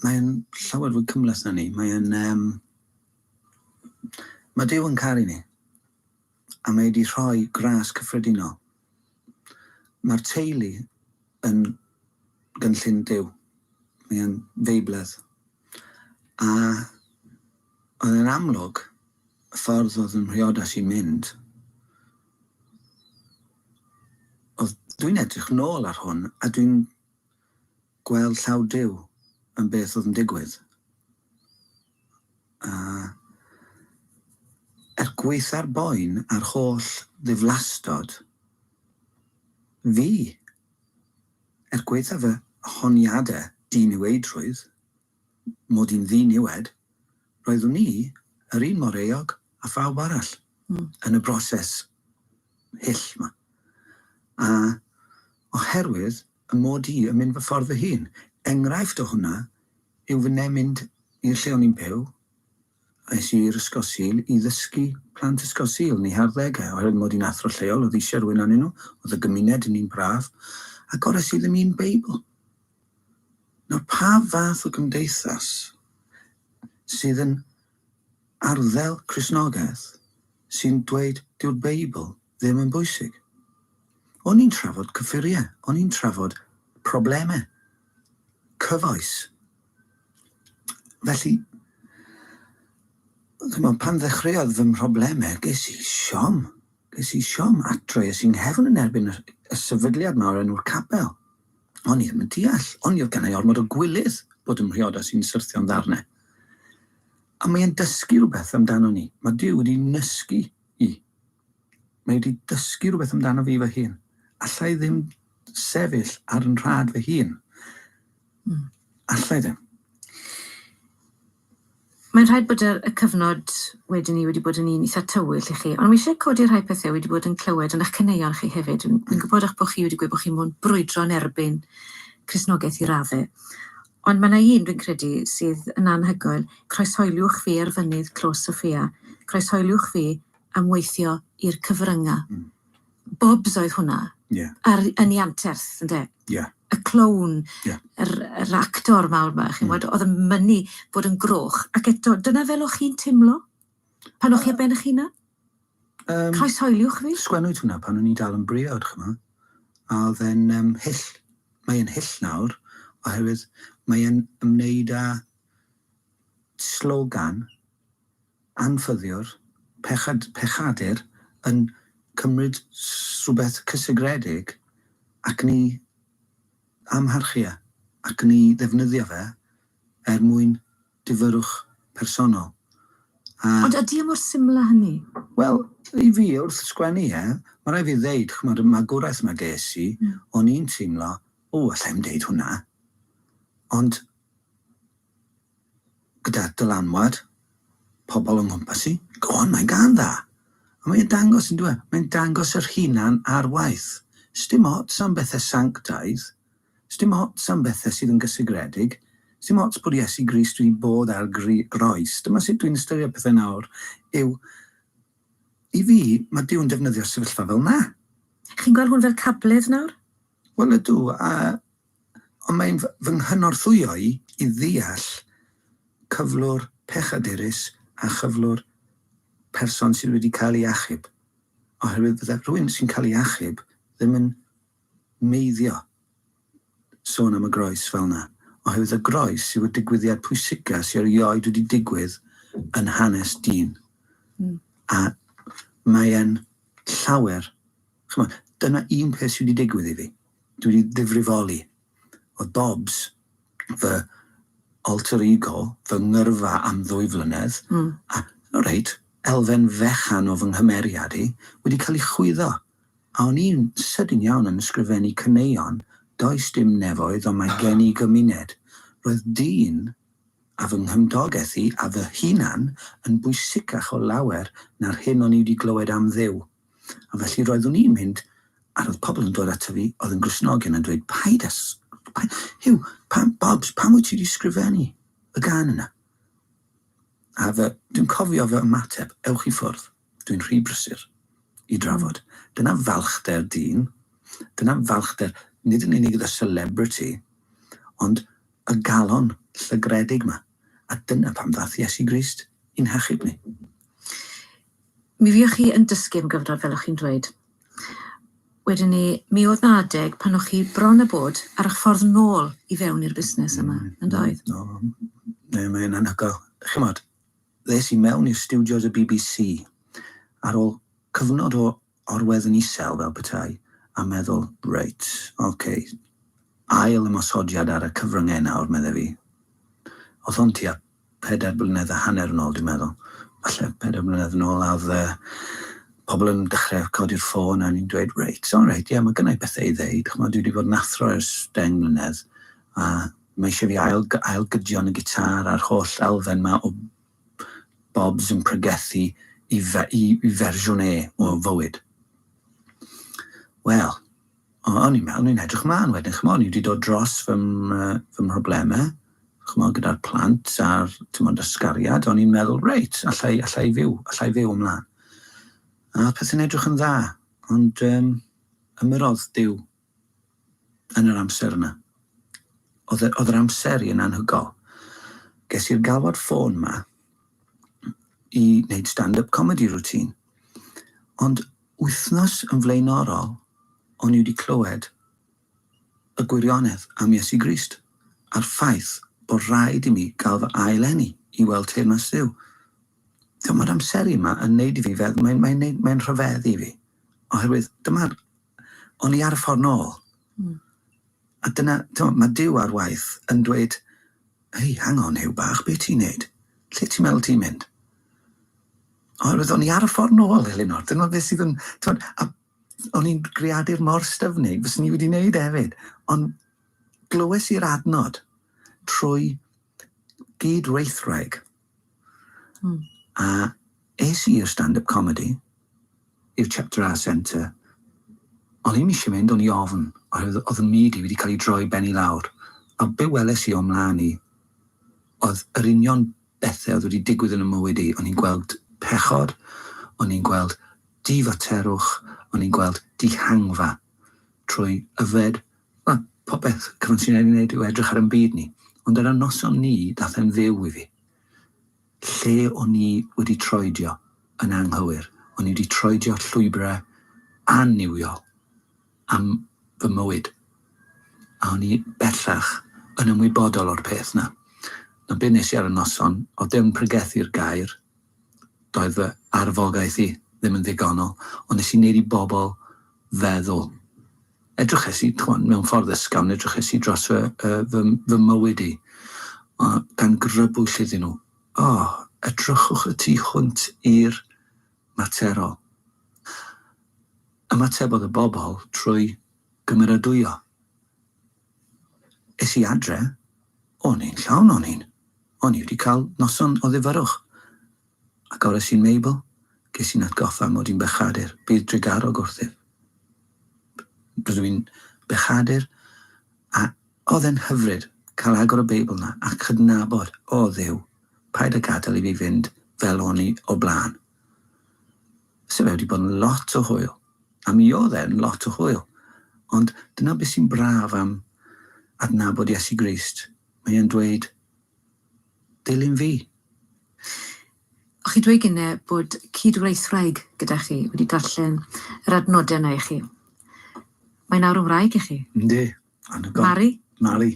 Mae'n llawer fwy cymleth na ni. Mae Duw yn caru ni, a mae wedi rhoi gras cyffredinol. Mae'r teulu yn gynllun Duw. Mae'n feibledd. A oedd yn amlwg, y ffordd oedd yn rhiodas I mynd, dwi'n edrych nôl ar hwn, a dwi'n gweld llaw Duw yn beth oedd yn digwydd. Gweith ar boen a'r holl ddiflastod, fi, gweith ar fy honiadau diniweidrwydd, mod i'n ddiniwed, roeddwn ni yr un mor eog a phawb arall yn y broses hyll yma. A oherwydd y mod I yn mynd fy ffordd fy hun. Enghraifft o hwnna yw fy mynd i'r lle o'n i'n byw, es i'r ysgol I ddysgu plant ysgol Sul yn ei harddegau, oherwydd mod i'n athro lleol, oedd eisiau rhywun anyn nhw, oedd y gymuned yn un braf, a gores I ddim un Beibl. Nawr, pa fath o gymdeithas sydd yn arddel Cristnogaeth sy'n dweud dyw'r Beibl ddim yn bwysig? O'n i'n trafod cyffuriau, o'n i'n trafod problemau, cyfoes. Felly, pan ddechreuodd fy mhroblemau, ges I siom adre, es i'n nghefn yn erbyn y sefydliad mawr enw'r capel. O'n I ddim yn deall, o'n I oedd gennau ormod o gwylydd bod ym mhriodas i'n syrthio'n ddarnau. A mae'n dysgu rhywbeth amdano ni. Mae Duw wedi nysgu I. Mae wedi dysgu rhywbeth amdano fi fy hun. Allai ddim sefyll ar yn rhad fy hun. Allai ddim. Mae'n rhaid bod y cyfnod wedyn ni wedi bod yn un eitha tywyll I chi, ond mae eisiau codi'r rhai pethau wedi bod yn clywed yn eich cyneuon chi hefyd. Dwi'n gwybod eich bod chi wedi gweud bod chi'n mwyn brwydro yn erbyn Cristnogaeth I raddau. Ond mae yna un dwi'n credu sydd yn anhygoel, croeshoeliwch fi ar fynydd Clos Sophia, croeshoeliwch fi am weithio i'r cyfrynga. Bobs oedd hwnna, yn ei anterth, ynddo? Y clown, yr actor mawr ma, oedd yn mynnu bod yn groch, ac eto, dyna fel o'ch chi'n teimlo? Pan o'ch chi ar ben eich hunan? Croeshoeliwch fi? Sgwennwyd hwnna pan o'n I dal yn briod, chyma. A oedd e'n hyll. Mae'n hyll nawr, oherwydd mae'n ymwneud â slogan anffyddiwr, pechadur, yn cymryd rhywbeth cysegredig ac ni amharchu ac ni ddefnyddio fe mwyn difyrwch personol. Ond ydy mor symla hynny? Wel, I fi wrth sgwennu mae rai fi ddeud, y magwraeth mae ges I, o'n i'n teimlo, allai'm deud hwnna. Ond gyda dylanwad, pobl yng nghwmpas I, go on, mae'n gan dda. A mae'n dangos yn dweud, mae'n dangos yr hunan ar waith. Sdim ots am bethau sanctaidd, sdim ots am bethau sydd yn gysegredig, sdim ots bod Iesu Grist wedi bod ar groes. Dyma sut dwi'n ystyried pethau nawr, yw, I fi, mae Duw yn defnyddio sefyllfa fel na. Chi'n gweld hwn fel cabledd nawr? Wel ydw, ond mae'n fy nghynorthwyo I ddeall cyflwr pechadurus a chyflwr person sydd wedi cael ei achub. Oherwydd fydda rhywun sy'n cael ei achub ddim yn meiddio sôn am y groes fel yna. Oherwydd y groes yw y digwyddiad pwysica sydd erioed wedi digwydd yn hanes dyn. A mae e'n llawer. Chymod, dyna un peth sydd wedi digwydd I fi. Dwi wedi ddifrifoli. Oedd Bobs, fy alter ego, fy ngyrfa am 2 flynedd, a reit, elfen fechan o fy nghymeriad I, wedi cael ei chwyddo. A o'n i'n sydyn iawn yn ysgrifennu caneuon, does dim nefoedd, ond mae gen I gymuned. Roedd dyn a fy nghymdogaeth I a fy hunan yn bwysicach o lawer na'r hyn o'n I wedi glywed am Dduw. A felly roeddwn i'n mynd, a roedd pobl yn dod ato fi, oedd yn Gristnogion yn dweud, Hugh, Bobs, pam wyt ti wedi sgrifennu y gan yna? A dwi'n cofio fy ymateb, ewch I ffwrdd, dwi'n rhy brysur I drafod. Dyna falchder dyn, dyna falchder, nid yn unig gyda celebrity, ond y galon llygredig yma. A dyna pam ddath Iesu Grist i'n hachub ni. Mi fuoch chi yn dysgu am gyfnod fel o'ch chi'n dweud. Wedyn ni, mi oedd 'na adeg pan o'ch chi bron a bod ar eich ffordd nôl I fewn i'r busnes yma, yn doedd? Mae'n anhygoel. Chymod, ddes I mewn i'r studios y BBC ar ôl cyfnod o orwedd yn isel fel petai a meddwl, reit, ail ymosodiad ar y cyfryngau nawr, meddai fi. Oedd hwn tua 4 blynedd a hanner yn ôl, dwi'n meddwl. Falle 4 blynedd yn ôl, a oedd pobl yn dechrau codi'r ffôn a ni'n dweud, reit, mae gynnau bethau I ddeud. Dwi wedi bod yn athro ers 10 mlynedd, a mae eisiau fi ail-gydio yn y gitar a'r holl elfen yma o Bobs yn pregethu I fersiwn o fywyd. Wel, o'n i'n meddwl, ni'n edrych mlaen wedyn, o'n I wedi dod dros fy mhroblemau, gyda'r plant a'r ysgariad, o'n i'n meddwl, reit, allai fyw ymlaen. A pethau'n edrych yn dda, ond ymyrodd Duw yn yr amser yna. Oedd yr amser i'n anhygoel. Ges i'r galfod ffôn yma I wneud stand-up comedy routine. Ond wythnos yn flaenorol, o'n I wedi clywed y gwirionedd am Iesu Grist a'r ffaith bod rhaid I mi gael fy ail-eni I weld teyrnas Dduw. Mae'r amseru yma yn neud I fi feddwl, mae'n rhyfeddu fi. Oherwydd, o'n I ar y ffordd nôl. A dyna, mae Duw ar waith yn dweud, hei, hang on, Hugh bach, be ti'n neud? Lle ti'n meddwl ti'n mynd? Oherwydd, o'n I ar y ffordd nôl, Elinor. Dyna beth sydd yn... O'n i'n greadur mor styfnig, fyswn I wedi wneud hefyd. Ond glywes i'r adnod trwy gyd-weithraig. A es i'r stand-up comedy, i'r Chapter A Centre. O'n i'n eisiau mynd, o'n I ofn, oedd y myd I wedi cael ei droi ben I lawr. A be weles I o'n mlaen I, oedd yr union bethau oedd wedi digwydd yn y mywyd I. O'n i'n gweld pechod, o'n i'n gweld difaterwch, o'n i'n gweld dihangfa trwy yfed. Popeth cyfan sy'n ei wneud yw edrych ar yn byd ni. Ond ar y noson ni, dath e'n fyw I fi. Lle o'n I wedi troedio yn anghywir. O'n I wedi troedio llwybrau aniwiol am fy mywyd. A o'n I bellach yn ymwybodol o'r peth na. Na be nes I ar y noson, o dim pregethu'r gair, doedd fy arfogaeth I ddim yn ddigonol, ond nes I wneud I bobl feddwl. Edryches I, mewn ffordd ysgafn, edryches I dros fy mywyd I, gan grybwyll iddyn nhw. Edrychwch y tu hwnt i'r materol. Ymatebodd y bobl trwy gymeradwyo. Es I adre, o'n i'n llawn o'n i'n. O'n I wedi cael noson o ddifyrwch. Ac ores i'n meibl, ges i'n atgoffa mod i'n bechadur, bydd drigarog wrthyf. Rydw i'n bechadur, a oedd e'n hyfryd cael agor y Beibl na a cydnabod, o Dduw, paid a gadael I fi fynd fel o'n I o blaen. Sef wedi bod yn lot o hwyl, a mi oedd e'n lot o hwyl, ond dyna beth sy'n braf am adnabod Iesu Grist. Mae e'n dweud, dilyn fi. O'ch chi dweud gyne bod cydweithraig gyda chi wedi darllen yr adnodau yna I chi. Mae nawr yn wraig I chi. Yndi. Mari? Mari.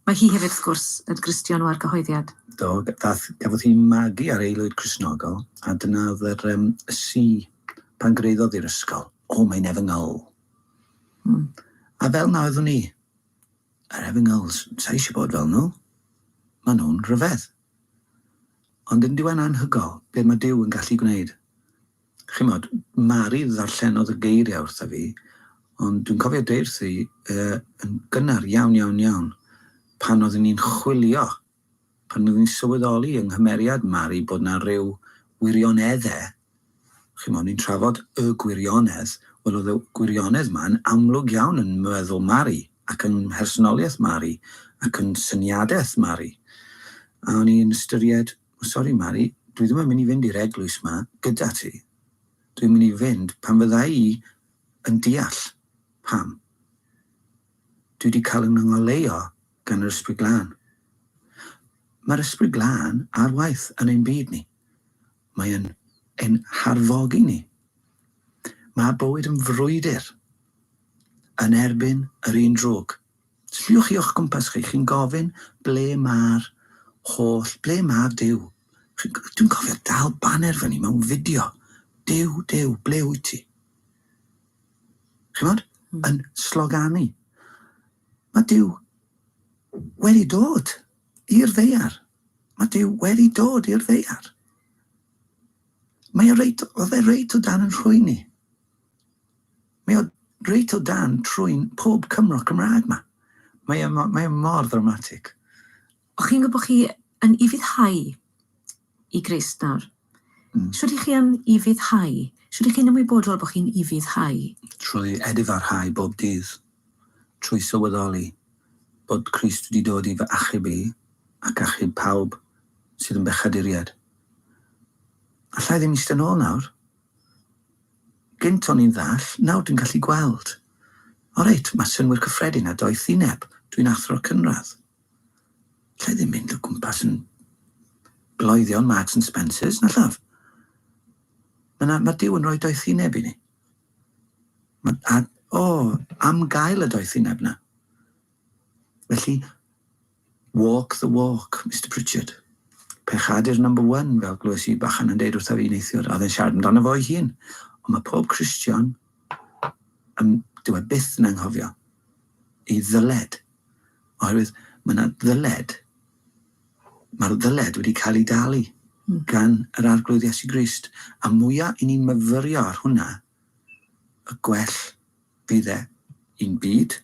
Mae hi hefyd, wrth gwrs, yn Gristion o'r gyhoeddiad. Do, gafodd hi magu ar aelwyd Crisnogol, a dyna oedd y si pan greiddodd i'r ysgol. O, mae'n efengyl. A fel na oeddwn ni, yr efengyls, sa eisiau bod fel nhw. Maen nhw'n rhyfedd. Ond yn diwen anhygol, be mae Duw yn gallu gwneud. Chymod, Mari ddarllenodd y geiriau wrtho fi, ond dwi'n cofio deud wrthi yn gynnar iawn, pan oeddwn ni'n chwilio, pan oeddwn ni'n sylweddoli yng nghymeriad Mari bod na ryw wirioneddau, chymod, ni'n trafod y gwirionedd, wel oedd y gwirionedd ma'n amlwg iawn yn meddwl Mari, ac yn hersonoliaeth Mari, ac yn syniadaeth Mari. A o'n i'n ystyried, sori Mari, dwi ddim yn mynd i fynd i'r eglwys ma gyda ti. Dwi'n mynd i fynd pan fydda i yn deall. Pam? Dwi wedi cael yn ngoleuo gan yr ysbryd glân. Mae'r ysbryd glân ar waith yn ein byd ni. Mae yn harfogi ni. Mae bywyd yn frwydr yn erbyn yr un drwg. Sbiwch chi o'ch gwmpas chi, chi'n gofyn ble mae'r ble mae'r Duw. Dwi'n cofio dal baner fyny mewn fideo. Duw, ble wyt ti? Chymod? Yn sloganu. Mae Duw wedi dod i'r ddeiar. Mae Duw wedi dod i'r ddeiar. Oedd e reit o dan yn rhywun ni. Mae o reit o dan trwy'n pob Cymro Cymraeg ma. Mae e mor ddramatig. O'ch chi'n gwybod chi yn ufuddhau i Grist nawr? Swn chi yn ufuddhau? Swn chi'n ymwybodol bod chi'n ufuddhau? Trwy edifarhau bob dydd. Trwy sylweddoli bod Crist wedi dod i fy achub i ac achub pawb sydd yn bechaduriad. Allai ddim eistedd nôl nawr. Gynt o'n i'n ddall, nawr dwi'n gallu gweld. O reit, mae synwyr cyffredin a doeth uneb. Dwi'n athro cynradd. Allai ddim mynd o gwmpas yn bloeddion Marks and Spencers, na llaf. Mae Duw yn rhoi doeth uneb i ni. Am gael y doeth uneb na. Felly, walk the walk, Mr Pritchard. Pechadur number 1, fel glywes i bachan yn deud wrtho fi neithiwr, a oedd e'n siarad amdano fo ei hun. Ond mae pob Cristion, dyw e byth yn anghofio, i ddyled. Oherwydd, mae'r ddyled wedi cael ei dalu gan yr arglwydd Iesu Grist. A mwyaf i ni'n myfyrio ar hwnna, y gwell fydd e i'n byd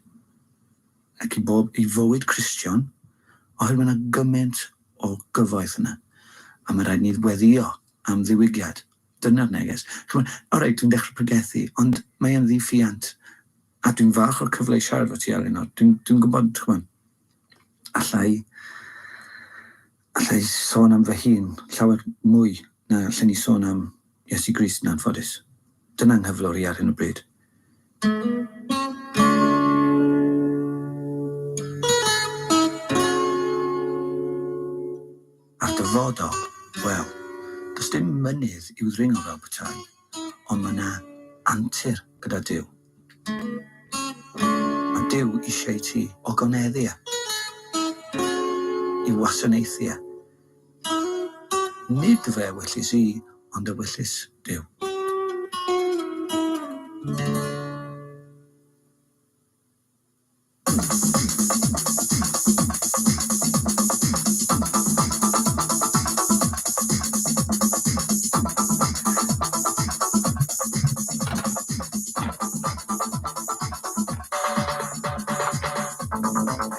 ac i fywyd Cristion, oherwydd mae yna gymaint o gyfoeth yna. A mae rhaid ni ddweddio am ddiwygiad. Dyna'r neges. O reit, dwi'n dechrau pregethu, ond mae e'n ddiffiant. A dwi'n falch o'r cyfle i siarad fo ti, Elin. Dwi'n gwybod, allai sôn am fy hun llawer mwy na allan ni sôn am Iesu Grist yn anffodus. Dyna'n nghyflwr i ar hyn o bryd. A'r dyfodol, wel, does dim mynydd i'w ddringo fel petai, ond mae yna antur gyda Duw. Mae Duw eisiau ti ogoneddu i wasanaethu. Nid fe wyllus i, ond y wyllus Duw.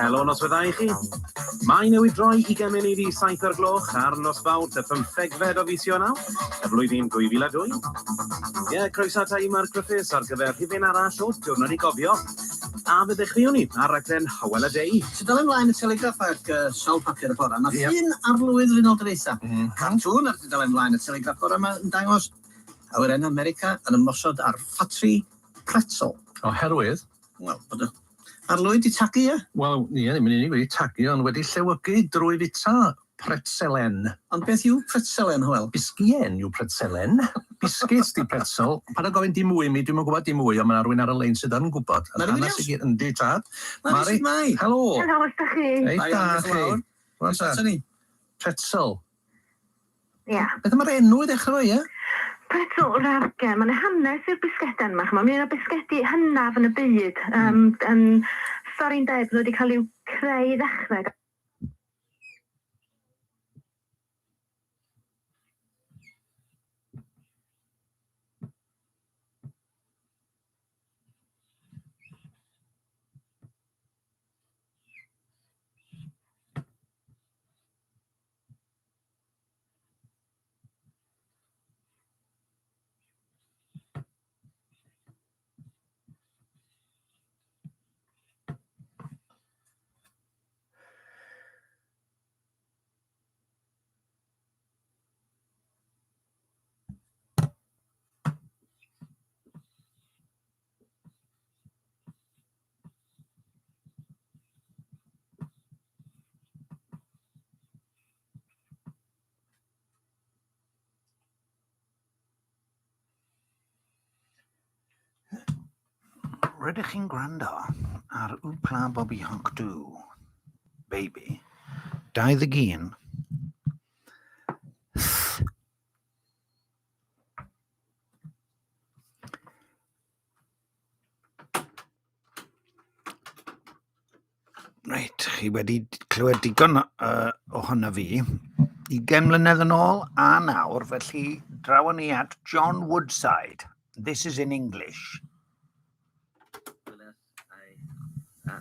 Helo nosweddau chi. Mae newid droi 20 munud i 7 o'r gloch ar nos Fawrth y 15fed o fis Ionawr, y flwyddyn 2002. Croeso ata i Mark Griffiths ar gyfer rhifyn arall o diwrnod i gofio. A fe ddechreuwn ni ar raglen Wplabobiho. So dal ymlaen y telegraff ac sawl papur y bora. Mae ffyn arlwydd Unol Daleithiau. Cartŵn ar dal ymlaen y telegraff bora yma yn dangos awyren America yn ymosod ar ffatri pretzel. Oherwydd? Wel, bod y arlwyd i tagu, ie? Wel, ie, ddim yn unig wedi tagu, ond wedi llewygu drwy fita pretzelen. Ond beth yw pretzelen, Hywel? Bisgien yw pretzelen. biscuits di pretzel. Pan o gofyn di mwy mi, dwi'n gwybod di mwy, ond mae rhywun ar y lein sydd yn gwybod. Mari Hanes i gyd yndi, tad. Mari, sut mai? Helo. Helo, ydych chi? Ei, Bai, da, diolch yn chi. fawr. Rwan Sut ta, ni? pretzel. Ia. Beth mae'r enw i ddechrau fo, ie? Pretzel rargen, mae'n hanes i'r bisgeden yma. Mae'n un o bisgedi hynaf yn y byd. Yn stori'n dweud bod wedi cael i'w creu ddechrau. Rydych chi'n gwrando ar Wplabobiho, baby, 21. Reit, chi wedi clywed digon ohono fi 20 mlynedd yn ôl a nawr, felly draw ni at John Woodside. This is in English.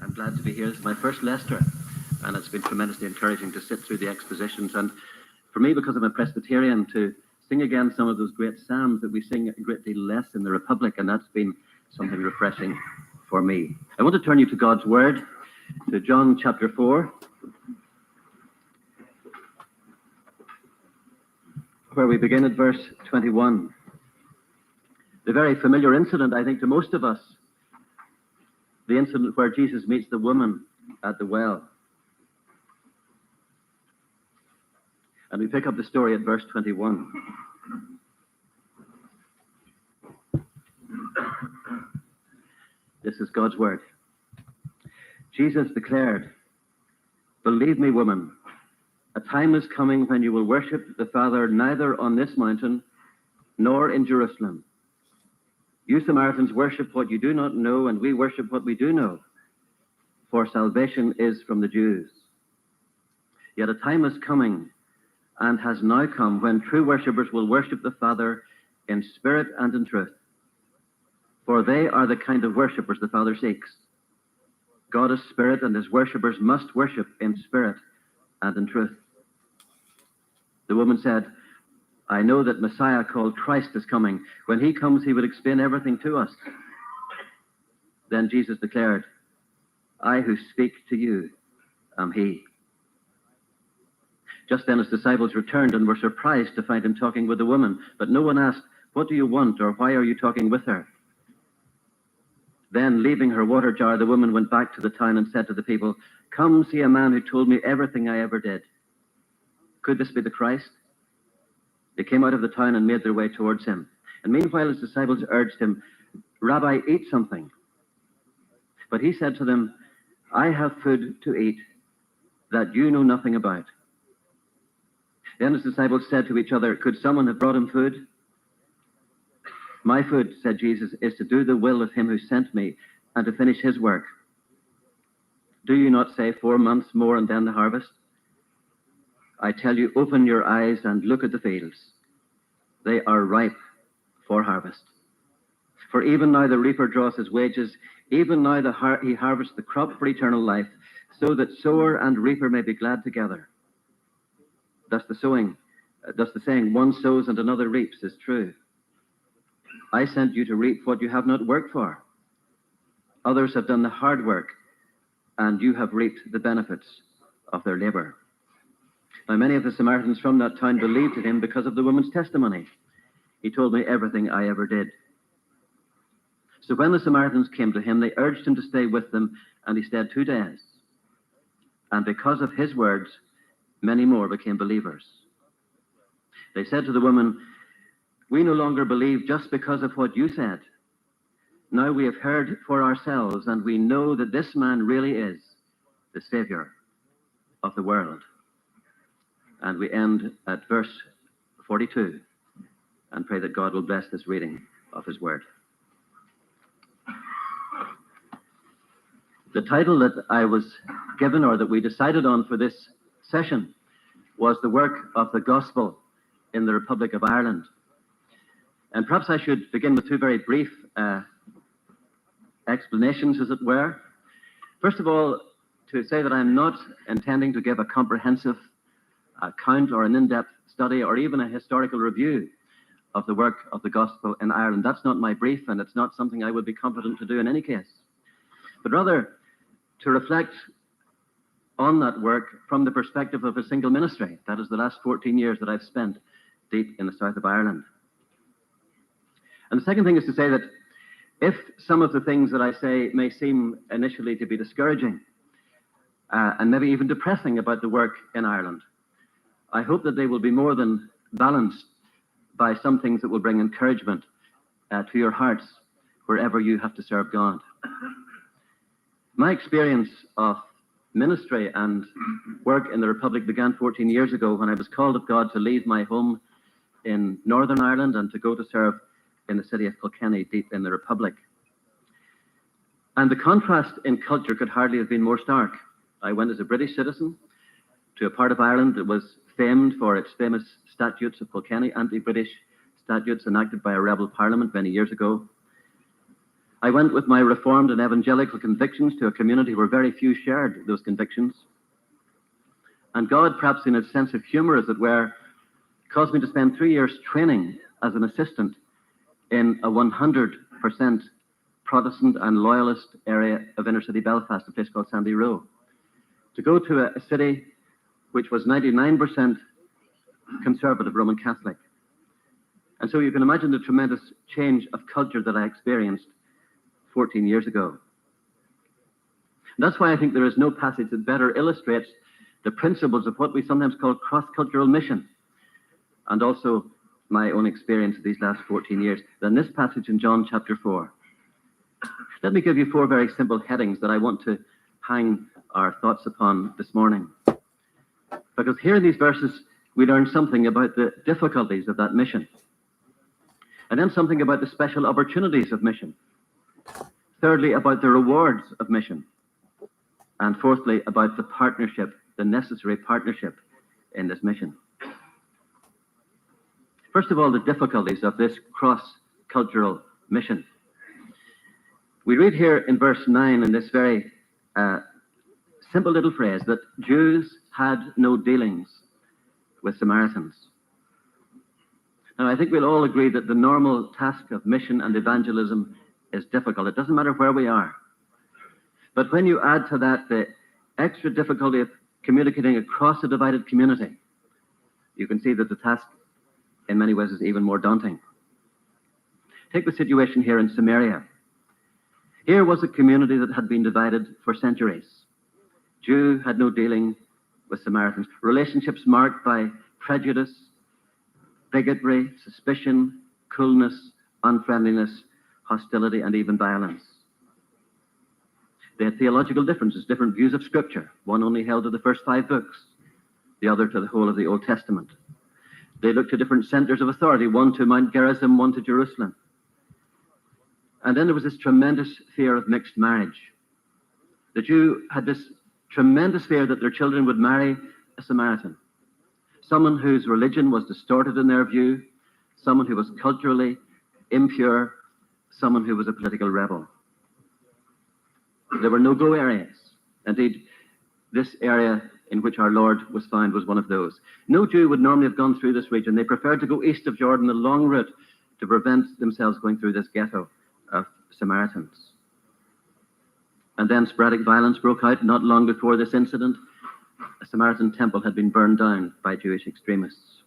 I'm glad to be here. This is my first Leicester, and it's been tremendously encouraging to sit through the expositions. And for me, because I'm a Presbyterian, to sing again some of those great psalms that we sing a great deal less in the Republic, and that's been something refreshing for me. I want to turn you to God's Word, to John chapter 4, where we begin at verse 21. The very familiar incident, I think, to most of us, the incident where Jesus meets the woman at the well. And we pick up the story at verse 21. This is God's word. Jesus declared, "Believe me, woman, a time is coming when you will worship the Father neither on this mountain nor in Jerusalem. You Samaritans worship what you do not know, and we worship what we do know, for salvation is from the Jews. Yet a time is coming, and has now come, when true worshippers will worship the Father in spirit and in truth. For they are the kind of worshippers the Father seeks. God is spirit, and his worshippers must worship in spirit and in truth." The woman said, "I know that Messiah called Christ is coming. When he comes, he will explain everything to us." Then Jesus declared, "I who speak to you am he." Just then his disciples returned and were surprised to find him talking with the woman. But no one asked, "What do you want?" or "Why are you talking with her?" Then, leaving her water jar, the woman went back to the town and said to the people, "Come see a man who told me everything I ever did. Could this be the Christ?" They came out of the town and made their way towards him. And meanwhile his disciples urged him, "Rabbi, eat something." But he said to them, "I have food to eat that you know nothing about." Then his disciples said to each other, "Could someone have brought him food?" "My food," said Jesus, "is to do the will of him who sent me and to finish his work. Do you not say 4 months more and then the harvest? I tell you, open your eyes and look at the fields. They are ripe for harvest. For even now the reaper draws his wages, even now he harvests the crop for eternal life, so that sower and reaper may be glad together. Thus the saying, one sows and another reaps, is true. I sent you to reap what you have not worked for. Others have done the hard work, and you have reaped the benefits of their labor." Now many of the Samaritans from that town believed in him because of the woman's testimony. "He told me everything I ever did." So when the Samaritans came to him, they urged him to stay with them, and he stayed 2 days. And because of his words, many more became believers. They said to the woman, We no longer believe just because of what you said. Now we have heard for ourselves, and we know that this man really is the Savior of the world. And we end at verse 42 and pray that God will bless this reading of his word. The title that I was given, or that we decided on for this session, was The Work of the Gospel in the Republic of Ireland. And perhaps I should begin with two very brief explanations, as it were. First of all, to say that I'm not intending to give a comprehensive account or an in-depth study or even a historical review of the work of the gospel in Ireland. That's not my brief, and it's not something I would be competent to do in any case. But rather, to reflect on that work from the perspective of a single ministry. That is the last 14 years that I've spent deep in the south of Ireland. And the second thing is to say that if some of the things that I say may seem initially to be discouraging and maybe even depressing about the work in Ireland, I hope that they will be more than balanced by some things that will bring encouragement to your hearts wherever you have to serve God. My experience of ministry and work in the Republic began 14 years ago when I was called of God to leave my home in Northern Ireland and to go to serve in the city of Kilkenny, deep in the Republic. And the contrast in culture could hardly have been more stark. I went as a British citizen to a part of Ireland that was famed for its famous statutes of Kilkenny, anti-British statutes enacted by a rebel parliament many years ago. I went with my reformed and evangelical convictions to a community where very few shared those convictions. And God, perhaps in his sense of humor, as it were, caused me to spend 3 years training as an assistant in a 100% Protestant and loyalist area of inner city Belfast, a place called Sandy Row. To go to a city which was 99% conservative Roman Catholic. And so you can imagine the tremendous change of culture that I experienced 14 years ago. And that's why I think there is no passage that better illustrates the principles of what we sometimes call cross-cultural mission, and also my own experience of these last 14 years, than this passage in John chapter 4. Let me give you 4 very simple headings that I want to hang our thoughts upon this morning. Because here in these verses, we learn something about the difficulties of that mission. And then something about the special opportunities of mission. Thirdly, about the rewards of mission. And fourthly, about the partnership, the necessary partnership in this mission. First of all, the difficulties of this cross-cultural mission. We read here in verse 9 in this very simple little phrase that Jews had no dealings with Samaritans. Now, I think we'll all agree that the normal task of mission and evangelism is difficult. It doesn't matter where we are. But when you add to that the extra difficulty of communicating across a divided community, you can see that the task in many ways is even more daunting. Take the situation here in Samaria. Here was a community that had been divided for centuries. Jew had no dealing with Samaritans. Relationships marked by prejudice, bigotry, suspicion, coolness, unfriendliness, hostility, and even violence. They had theological differences, different views of Scripture. One only held to the first 5 books, the other to the whole of the Old Testament. They looked to different centers of authority, one to Mount Gerizim, one to Jerusalem. And then there was this tremendous fear of mixed marriage. The Jew had this tremendous fear that their children would marry a Samaritan, someone whose religion was distorted in their view, someone who was culturally impure, someone who was a political rebel. There were no-go areas. Indeed, this area in which our Lord was found was one of those. No Jew would normally have gone through this region. They preferred to go east of Jordan, the long route, to prevent themselves going through this ghetto of Samaritans. And then sporadic violence broke out not long before this incident. A Samaritan temple had been burned down by Jewish extremists.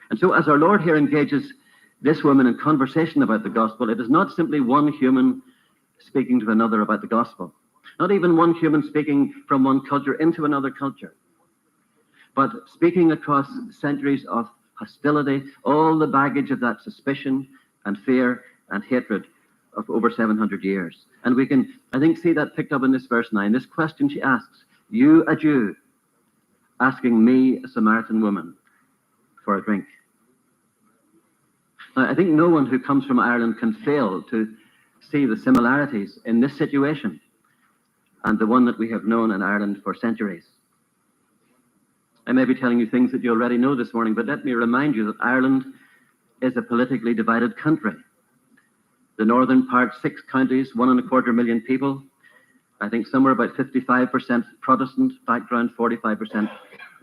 And so as our Lord here engages this woman in conversation about the gospel, it is not simply one human speaking to another about the gospel. Not even one human speaking from one culture into another culture, but speaking across centuries of hostility, all the baggage of that suspicion and fear and hatred of over 700 years. And we can, I think, see that picked up in this verse 9. This question she asks, you, a Jew, asking me, a Samaritan woman, for a drink. Now, I think no one who comes from Ireland can fail to see the similarities in this situation and the one that we have known in Ireland for centuries. I may be telling you things that you already know this morning, but let me remind you that Ireland is a politically divided country. The northern part, 6 counties, 1.25 million people. I think somewhere about 55% Protestant background, 45%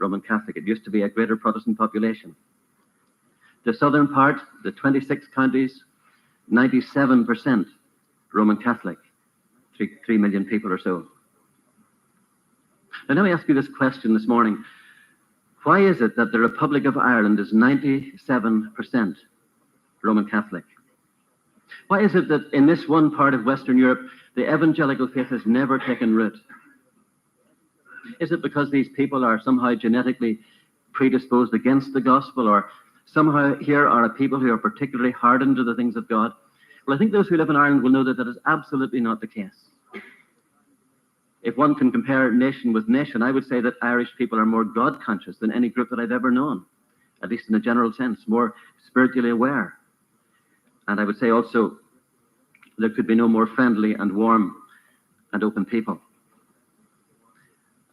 Roman Catholic. It used to be a greater Protestant population. The southern part, the 26 counties, 97% Roman Catholic, 3 million people or so. Now let me ask you this question this morning. Why is it that the Republic of Ireland is 97% Roman Catholic? Why is it that in this one part of Western Europe, the evangelical faith has never taken root? Is it because these people are somehow genetically predisposed against the gospel, or somehow here are a people who are particularly hardened to the things of God? Well, I think those who live in Ireland will know that that is absolutely not the case. If one can compare nation with nation, I would say that Irish people are more God-conscious than any group that I've ever known, at least in a general sense, more spiritually aware. And I would say also there could be no more friendly and warm and open people.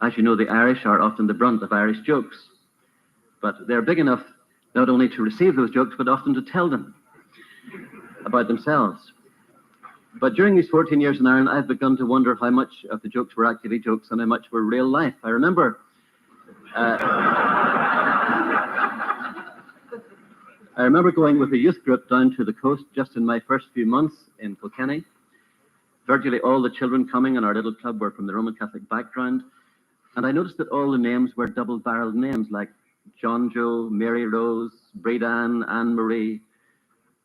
As you know, the Irish are often the brunt of Irish jokes, but they're big enough not only to receive those jokes, but often to tell them about themselves. But during these 14 years in Ireland, I've begun to wonder how much of the jokes were actually jokes and how much were real life. I remember going with a youth group down to the coast just in my first few months in Kilkenny. Virtually all the children coming in our little club were from the Roman Catholic background. And I noticed that all the names were double-barreled names like John Joe, Mary Rose, Bredan, Anne Marie,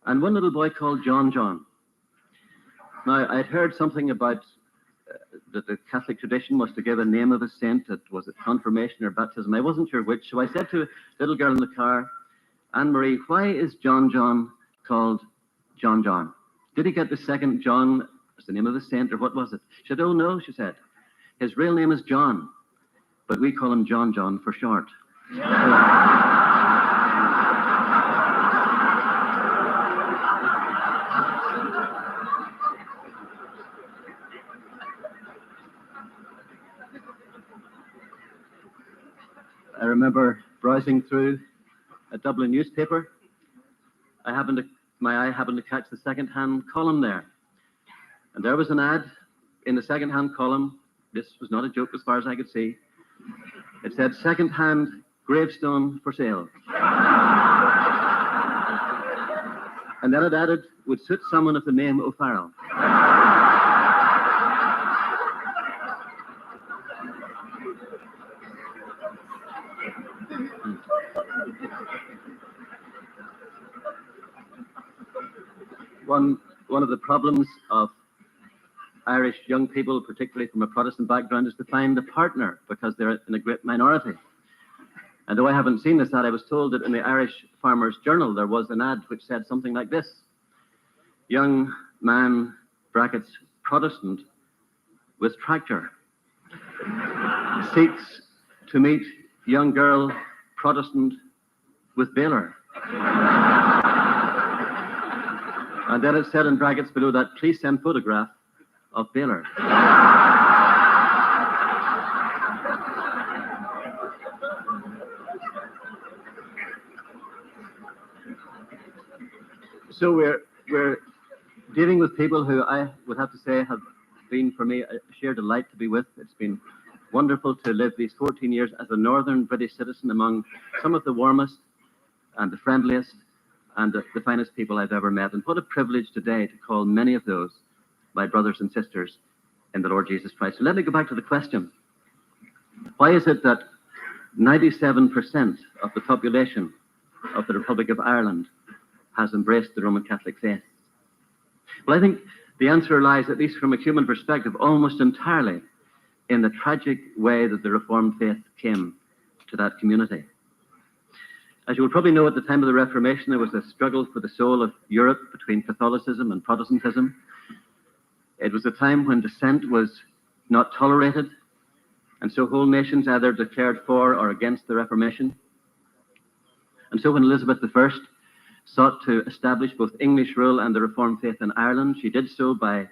and one little boy called John John. Now, I'd heard something about that the Catholic tradition was to give a name of a saint. Was it confirmation or baptism? I wasn't sure which. So I said to a little girl in the car, Anne Marie, why is John John called John John? Did he get the second John as the name of a saint, or what was it? She said, oh no, she said. His real name is John, but we call him John John for short. I remember browsing through a Dublin newspaper. My eye happened to catch the second-hand column there. And there was an ad in the second-hand column. This was not a joke as far as I could see. It said, second-hand gravestone for sale. And then it added, would suit someone of the name O'Farrell. One of the problems of Irish young people, particularly from a Protestant background, is to find a partner because they're in a great minority. And though I haven't seen this ad, I was told that in the Irish Farmer's Journal there was an ad which said something like this. Young man, brackets, Protestant, with tractor, seeks to meet young girl, Protestant, with baler. And then it said in brackets below that, please send photograph of baler. So we're dealing with people who I would have to say have been, for me, a sheer delight to be with. It's been wonderful to live these 14 years as a northern British citizen among some of the warmest and the friendliest and the finest people I've ever met. And what a privilege today to call many of those my brothers and sisters in the Lord Jesus Christ. So let me go back to the question. Why is it that 97% of the population of the Republic of Ireland has embraced the Roman Catholic faith? Well, I think the answer lies, at least from a human perspective, almost entirely in the tragic way that the Reformed faith came to that community. As you will probably know, at the time of the Reformation, there was a struggle for the soul of Europe between Catholicism and Protestantism. It was a time when dissent was not tolerated, and so whole nations either declared for or against the Reformation. And so when Elizabeth I sought to establish both English rule and the Reformed faith in Ireland, she did so by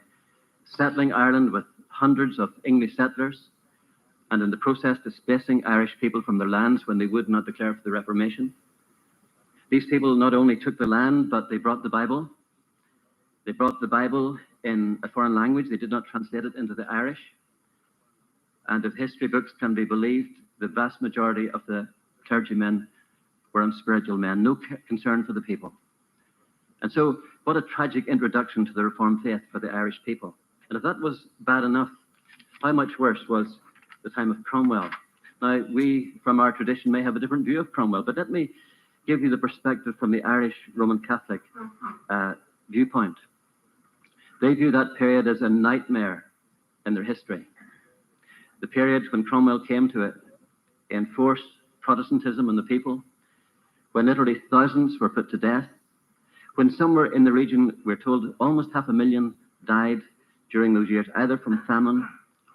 settling Ireland with hundreds of English settlers, and in the process displacing Irish people from their lands when they would not declare for the Reformation. These people not only took the land, but they brought the Bible. They brought the Bible in a foreign language. They did not translate it into the Irish. And if history books can be believed, the vast majority of the clergymen were unspiritual men, no concern for the people. And so, what a tragic introduction to the Reformed faith for the Irish people. And if that was bad enough, how much worse was the time of Cromwell? Now, we, from our tradition, may have a different view of Cromwell, but let me give you the perspective from the Irish Roman Catholic viewpoint. They view that period as a nightmare in their history. The period when Cromwell came to enforce Protestantism on the people, when literally thousands were put to death, when somewhere in the region, we're told, almost 500,000 died during those years, either from famine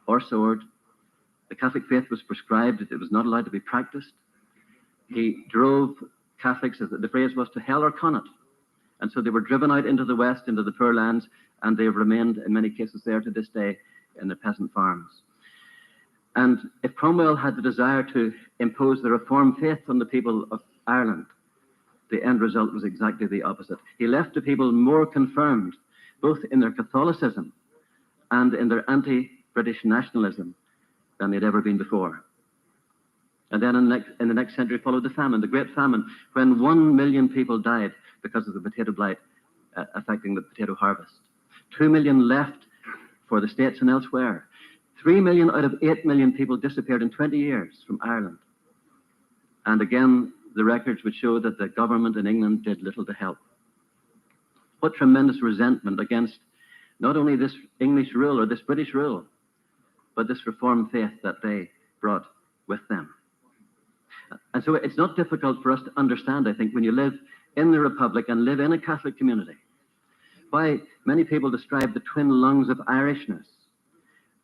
or sword. The Catholic faith was prescribed, it was not allowed to be practiced. He drove Catholics, as the phrase was, to hell or con it. And so they were driven out into the west, into the poor lands, and they have remained, in many cases, there to this day in the peasant farms. And if Cromwell had the desire to impose the Reformed faith on the people of Ireland, the end result was exactly the opposite. He left the people more confirmed, both in their Catholicism and in their anti-British nationalism, than they'd ever been before. And then in the next century followed the famine, the Great Famine, when 1 million people died because of the potato blight affecting the potato harvest. 2 million left for the States and elsewhere. 3 million out of 8 million people disappeared in 20 years from Ireland. And again, the records would show that the government in England did little to help. What tremendous resentment against not only this English rule or this British rule, but this Reformed faith that they brought with them. And so it's not difficult for us to understand, I think, when you live in the Republic and live in a Catholic community, why many people describe the twin lungs of Irishness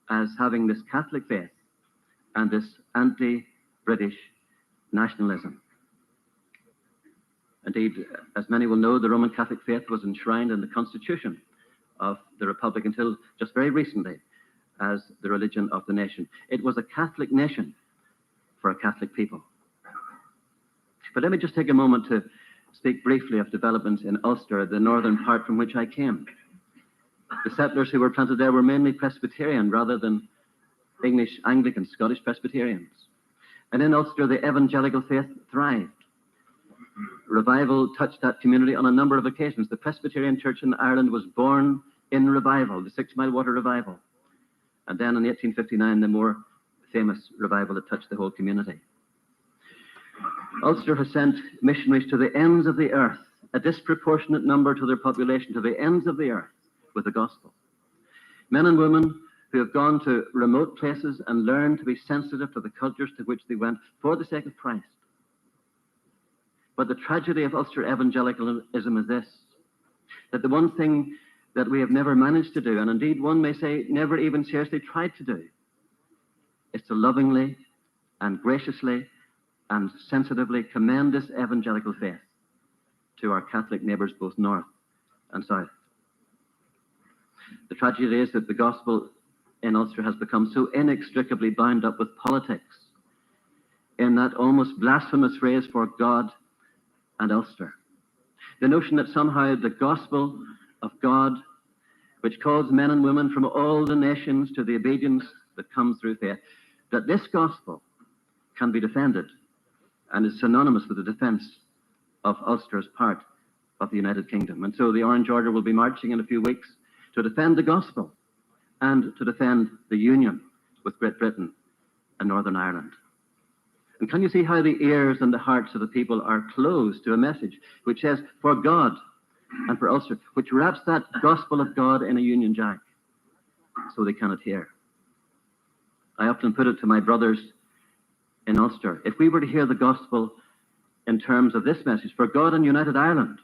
as having this Catholic faith and this anti-British nationalism. Indeed, as many will know, the Roman Catholic faith was enshrined in the Constitution of the Republic until just very recently as the religion of the nation. It was a Catholic nation for a Catholic people. But let me just take a moment to speak briefly of developments in Ulster, the northern part from which I came. The settlers who were planted there were mainly Presbyterian rather than English Anglican, Scottish Presbyterians. And in Ulster, the evangelical faith thrived. Revival touched that community on a number of occasions. The Presbyterian Church in Ireland was born in revival, the 6 Mile Water Revival. And then in 1859, the more famous revival that touched the whole community. Ulster has sent missionaries to the ends of the earth, a disproportionate number to their population, to the ends of the earth with the gospel. Men and women who have gone to remote places and learned to be sensitive to the cultures to which they went for the sake of Christ. But the tragedy of Ulster evangelicalism is this, that the one thing that we have never managed to do, and indeed one may say never even seriously tried to do, is to lovingly and graciously and sensitively commend this evangelical faith to our Catholic neighbours both north and south. The tragedy is that the gospel in Ulster has become so inextricably bound up with politics in that almost blasphemous phrase for God and Ulster. The notion that somehow the gospel of God, which calls men and women from all the nations to the obedience that comes through faith, that this gospel can be defended and is synonymous with the defence of Ulster as part of the United Kingdom. And so the Orange Order will be marching in a few weeks to defend the gospel and to defend the union with Great Britain and Northern Ireland. And can you see how the ears and the hearts of the people are closed to a message which says, for God and for Ulster, which wraps that gospel of God in a Union Jack, so they cannot hear. I often put it to my brothers in Ulster, if we were to hear the gospel in terms of this message, for God and United Ireland,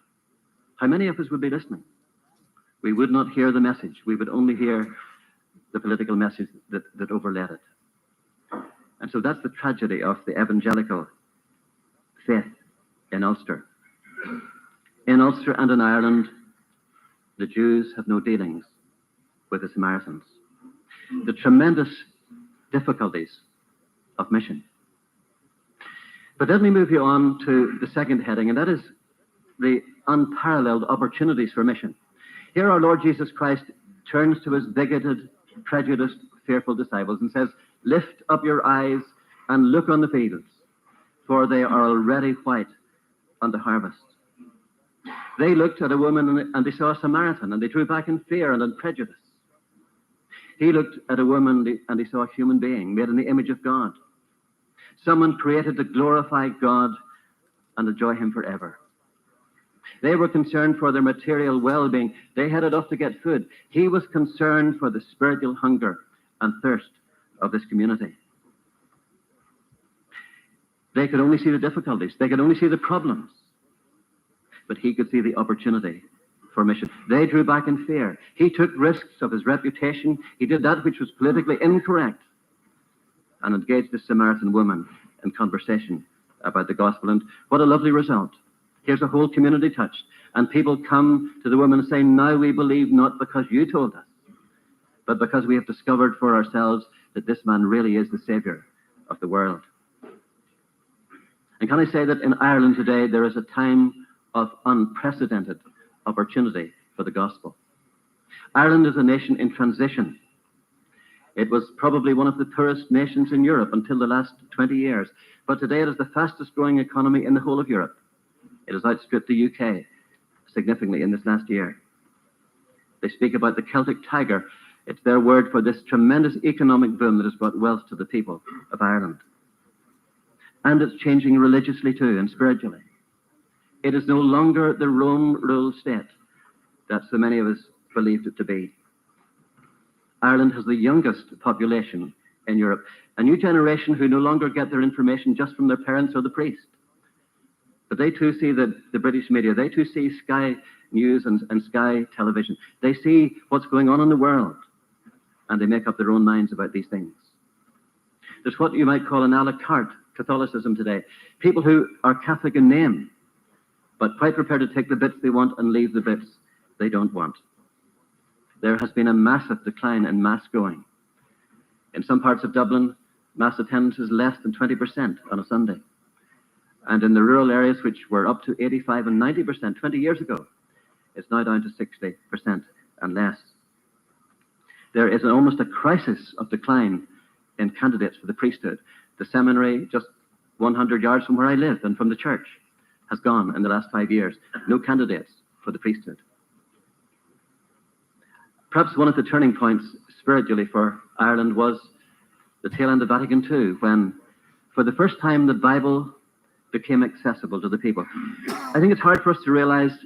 how many of us would be listening? We would not hear the message. We would only hear the political message that overlaid it. And so that's the tragedy of the evangelical faith in Ulster. In Ulster and in Ireland, the Jews have no dealings with the Samaritans. The tremendous difficulties of mission. But let me move you on to the second heading, and that is the unparalleled opportunities for mission. Here our Lord Jesus Christ turns to his bigoted, prejudiced, fearful disciples and says, "Lift up your eyes and look on the fields, for they are already white unto harvest." They looked at a woman and they saw a Samaritan, and they drew back in fear and in prejudice. He looked at a woman and he saw a human being made in the image of God. Someone created to glorify God and enjoy him forever. They were concerned for their material well-being. They had enough to get food. He was concerned for the spiritual hunger and thirst of this community. They could only see the difficulties. They could only see the problems. But he could see the opportunity for mission. They drew back in fear. He took risks of his reputation. He did that which was politically incorrect and engaged the Samaritan woman in conversation about the gospel. And what a lovely result. Here's a whole community touched. And people come to the woman and say, "Now we believe not because you told us, but because we have discovered for ourselves that this man really is the Savior of the world." And can I say that in Ireland today, there is a time of unprecedented opportunity for the gospel. Ireland is a nation in transition. It was probably one of the poorest nations in Europe until the last 20 years. But today it is the fastest growing economy in the whole of Europe. It has outstripped the UK significantly in this last year. They speak about the Celtic tiger. It's their word for this tremendous economic boom that has brought wealth to the people of Ireland. And it's changing religiously too and spiritually. It is no longer the Rome ruled state that so many of us believed it to be. Ireland has the youngest population in Europe, a new generation who no longer get their information just from their parents or the priest. But they too see the British media. They too see Sky News and Sky Television. They see what's going on in the world, and they make up their own minds about these things. There's what you might call an a la carte Catholicism today. People who are Catholic in name, but quite prepared to take the bits they want and leave the bits they don't want. There has been a massive decline in mass going. In some parts of Dublin, mass attendance is less than 20% on a Sunday. And in the rural areas, which were up to 85 and 90% 20 years ago, it's now down to 60% and less. There is almost a crisis of decline in candidates for the priesthood. The seminary, just 100 yards from where I live and from the church, has gone in the last 5 years. No candidates for the priesthood. Perhaps one of the turning points spiritually for Ireland was the tail end of Vatican II, when for the first time the Bible became accessible to the people. I think it's hard for us to realize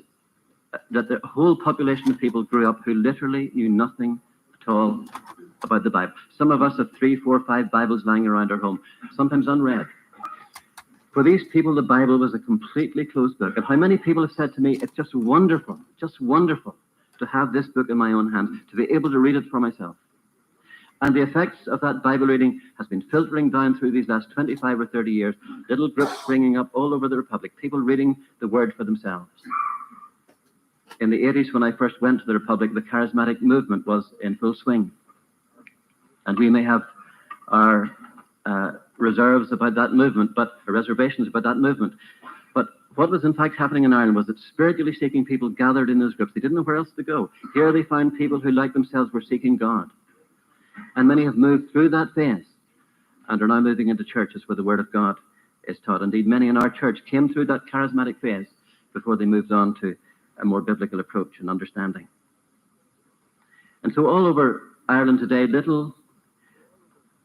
that the whole population of people grew up who literally knew nothing at all about the Bible. Some of us have 3, 4, 5 Bibles lying around our home, sometimes unread. For these people, the Bible was a completely closed book. And how many people have said to me, "It's just wonderful to have this book in my own hands, to be able to read it for myself." And the effects of that Bible reading has been filtering down through these last 25 or 30 years, little groups springing up all over the Republic, people reading the Word for themselves. In the 80s, when I first went to the Republic, the charismatic movement was in full swing. And we may have our reservations about that movement, but what was in fact happening in Ireland was that spiritually seeking people gathered in those groups. They didn't know where else to go. Here they found people who, like themselves, were seeking God. And many have moved through that phase and are now moving into churches where the Word of God is taught. Indeed, many in our church came through that charismatic phase before they moved on to a more biblical approach and understanding. And so all over Ireland today, little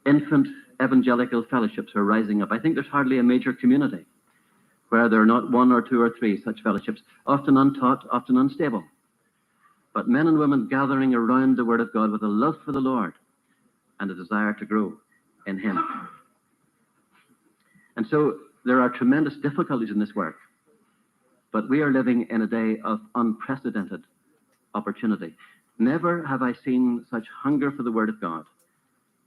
infant evangelical fellowships are rising up. I think there's hardly a major community where there are not 1 or 2 or 3 such fellowships, often untaught, often unstable. But men and women gathering around the Word of God with a love for the Lord and a desire to grow in Him. And so there are tremendous difficulties in this work, but we are living in a day of unprecedented opportunity. Never have I seen such hunger for the Word of God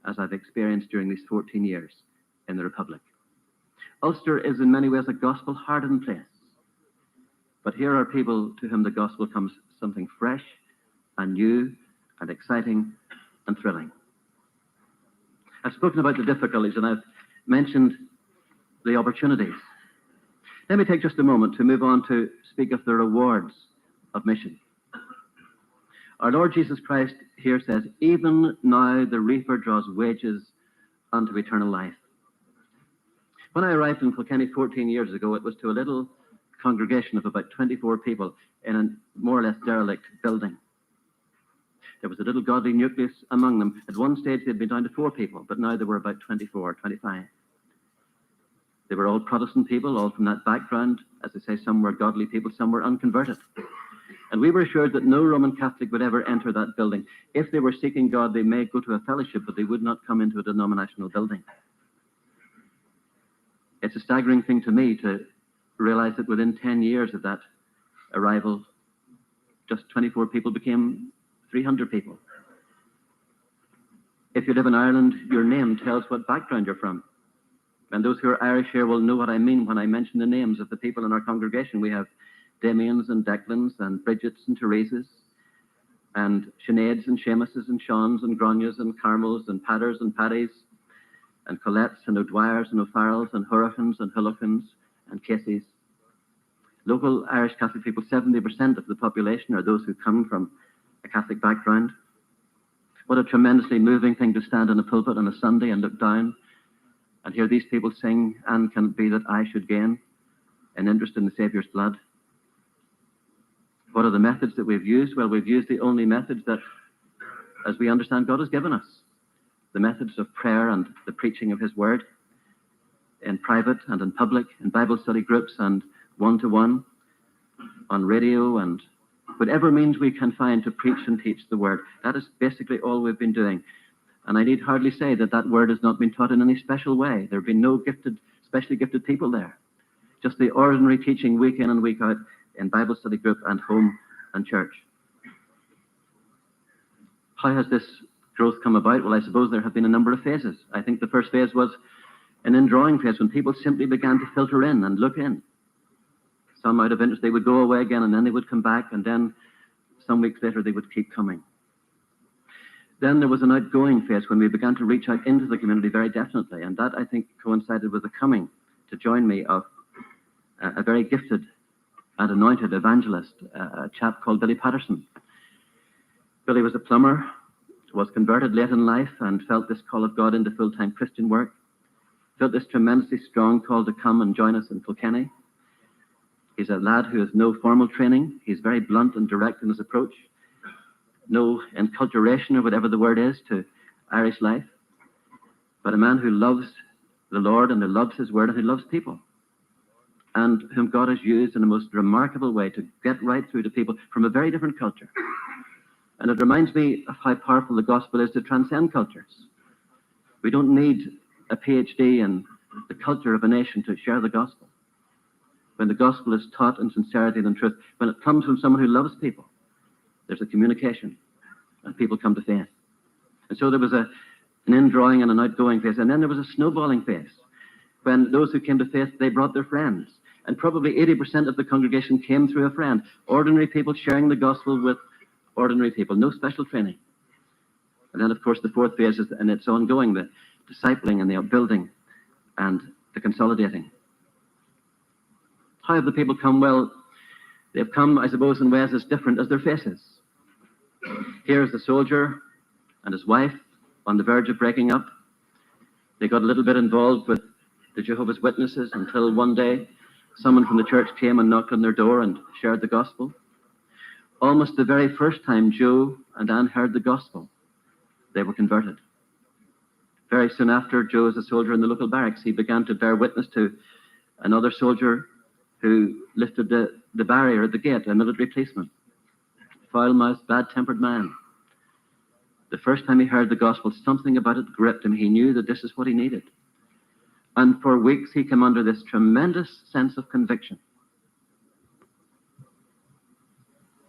as I've experienced during these 14 years in the Republic. Ulster is in many ways a gospel-hardened place, but here are people to whom the gospel comes something fresh and new and exciting and thrilling. I've spoken about the difficulties and I've mentioned the opportunities. Let me take just a moment to move on to speak of the rewards of mission. Our Lord Jesus Christ here says, even now the reaper draws wages unto eternal life. When I arrived in Kilkenny 14 years ago, it was to a little congregation of about 24 people in a more or less derelict building. There was a little godly nucleus among them. At one stage they'd been down to 4 people, but now there were about 24, 25. They were all Protestant people, all from that background. As I say, some were godly people, some were unconverted. And we were assured that no Roman Catholic would ever enter that building. If they were seeking God, they may go to a fellowship, but they would not come into a denominational building. It's a staggering thing to me to realize that within 10 years of that arrival, just 24 people became 300 people. If you live in Ireland, your name tells what background you're from. And those who are Irish here will know what I mean when I mention the names of the people in our congregation. We have Damians and Declans and Bridgets and Theresas and Sineads and Seamuses and Seans and Gronias and Carmels and Padders and Paddies and Colettes and O'Dwyers and O'Farrells and Hurricanes and Hullicans and Caseys. Local Irish Catholic people, 70% of the population are those who come from a Catholic background. What a tremendously moving thing to stand in a pulpit on a Sunday and look down and hear these people sing, and can it be that I should gain an interest in the Saviour's blood? What are the methods that we've used? Well, we've used the only methods that, as we understand, God has given us. The methods of prayer and the preaching of His Word in private and in public, in Bible study groups and one-to-one, on radio and whatever means we can find to preach and teach the Word. That is basically all we've been doing. And I need hardly say that that Word has not been taught in any special way. There have been no specially gifted people there. Just the ordinary teaching week in and week out in Bible study group and home and church. How has this growth come about? Well, I suppose there have been a number of phases. I think the first phase was an indrawing phase when people simply began to filter in and look in. Some out of interest, they would go away again and then they would come back, and then some weeks later they would keep coming. Then there was an outgoing phase when we began to reach out into the community very definitely, and that, I think, coincided with the coming to join me of a very gifted and anointed evangelist, a chap called Billy Patterson. Billy was a plumber, was converted late in life and felt this call of God into full-time Christian work, felt this tremendously strong call to come and join us in Kilkenny. He's a lad who has no formal training. He's very blunt and direct in his approach. No enculturation, or whatever the word is, to Irish life, but a man who loves the Lord and who loves His Word and who loves people, and whom God has used in a most remarkable way to get right through to people from a very different culture. And it reminds me of how powerful the gospel is to transcend cultures. We don't need a PhD in the culture of a nation to share the gospel. When the gospel is taught in sincerity and in truth, when it comes from someone who loves people, there's a communication, and people come to faith. And so there was an indrawing and an outgoing phase, and then there was a snowballing phase. When those who came to faith, they brought their friends. And probably 80% of the congregation came through a friend. Ordinary people sharing the gospel with ordinary people, no special training. And then, of course, the fourth phase is, and it's ongoing, the discipling and the upbuilding and the consolidating. How have the people come? Well, they've come, I suppose, in ways as different as their faces. Here's the soldier and his wife on the verge of breaking up. They got a little bit involved with the Jehovah's Witnesses until one day someone from the church came and knocked on their door and shared the gospel. Almost the very first time Joe and Anne heard the gospel, they were converted. Very soon after, Joe, as a soldier in the local barracks, he began to bear witness to another soldier who lifted the barrier at the gate, a military policeman. Foul-mouthed, bad-tempered man. The first time he heard the gospel, something about it gripped him. He knew that this is what he needed. And for weeks he came under this tremendous sense of conviction.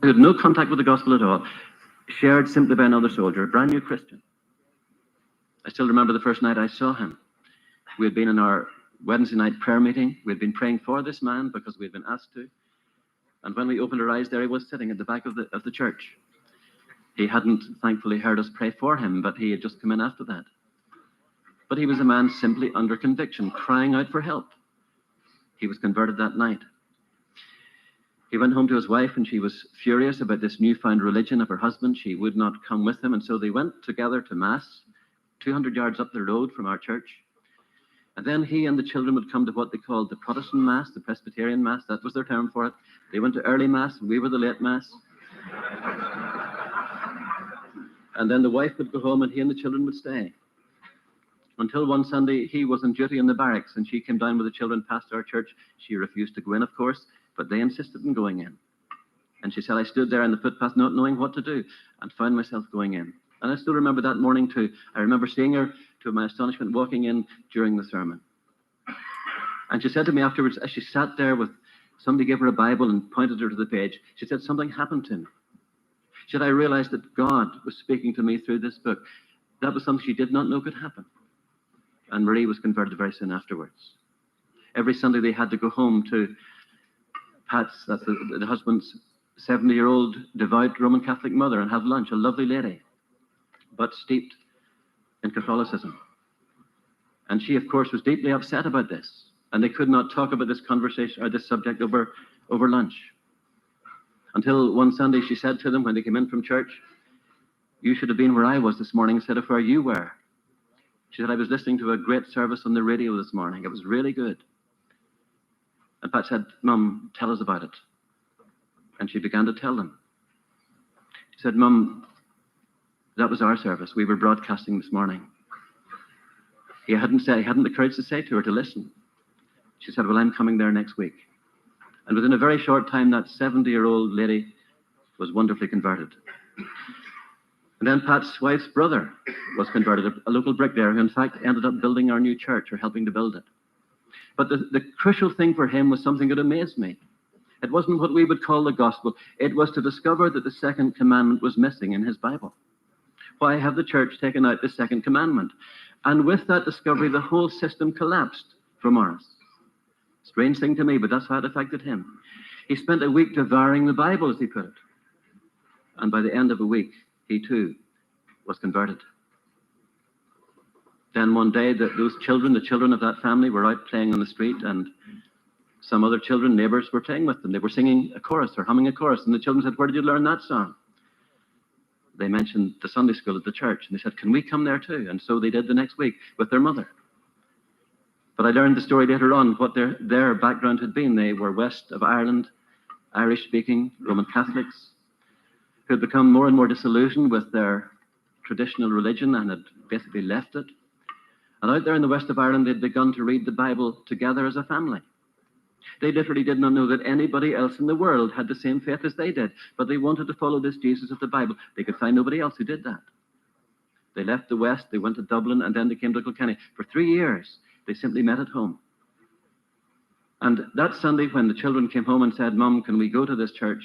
He had no contact with the gospel at all, shared simply by another soldier, a brand new Christian. I still remember the first night I saw him. We had been in our Wednesday night prayer meeting. We had been praying for this man because we had been asked to. And when we opened our eyes, there he was sitting at the back of the church. He hadn't, thankfully, heard us pray for him, but he had just come in after that. But he was a man simply under conviction, crying out for help. He was converted that night. He went home to his wife, and she was furious about this newfound religion of her husband. She would not come with him, and so they went together to Mass, 200 yards up the road from our church. And then he and the children would come to what they called the Protestant Mass, the Presbyterian Mass. That was their term for it. They went to early Mass, and we were the late Mass. And then the wife would go home, and he and the children would stay. Until one Sunday, he was on duty in the barracks, and she came down with the children past our church. She refused to go in, of course, but they insisted on going in. And she said, I stood there on the footpath not knowing what to do, and found myself going in. And I still remember that morning too. I remember seeing her, to my astonishment, walking in during the sermon. And she said to me afterwards, as she sat there with somebody gave her a Bible and pointed her to the page, she said, something happened to me. She said, I realized that God was speaking to me through this book. That was something she did not know could happen. And Marie was converted very soon afterwards. Every Sunday they had to go home to Pat's, that's the husband's 70-year-old devout Roman Catholic mother, and have lunch, a lovely lady, but steeped in Catholicism. And she, of course, was deeply upset about this, and they could not talk about this conversation or this subject over lunch. Until one Sunday she said to them when they came in from church, you should have been where I was this morning instead of where you were. She said, I was listening to a great service on the radio this morning. It was really good. And Pat said, Mum, tell us about it. And she began to tell them. She said, Mum, that was our service. We were broadcasting this morning. He hadn't the courage to say to her to listen. She said, well, I'm coming there next week. And within a very short time, that 70-year-old lady was wonderfully converted. And then Pat's wife's brother was converted, a local bricklayer who, in fact, ended up building our new church or helping to build it. But the crucial thing for him was something that amazed me. It wasn't what we would call the gospel. It was to discover that the second commandment was missing in his Bible. Why have the church taken out the second commandment? And with that discovery, the whole system collapsed for Morris. Strange thing to me, but that's how it affected him. He spent a week devouring the Bible, as he put it. And by the end of a week, he too was converted. Then one day, those children, the children of that family, were out playing on the street, and some other children, neighbors, were playing with them. They were singing a chorus or humming a chorus, and the children said, where did you learn that song? They mentioned the Sunday school at the church, and they said, can we come there too? And so they did the next week with their mother. But I learned the story later on, what their background had been. They were west of Ireland, Irish-speaking Roman Catholics, who had become more and more disillusioned with their traditional religion and had basically left it. And out there in the west of Ireland, they'd begun to read the Bible together as a family. They literally did not know that anybody else in the world had the same faith as they did, but they wanted to follow this Jesus of the Bible. They could find nobody else who did that. They left the west, they went to Dublin, and then they came to Kilkenny. For 3 years, they simply met at home. And that Sunday, when the children came home and said, Mum, can we go to this church?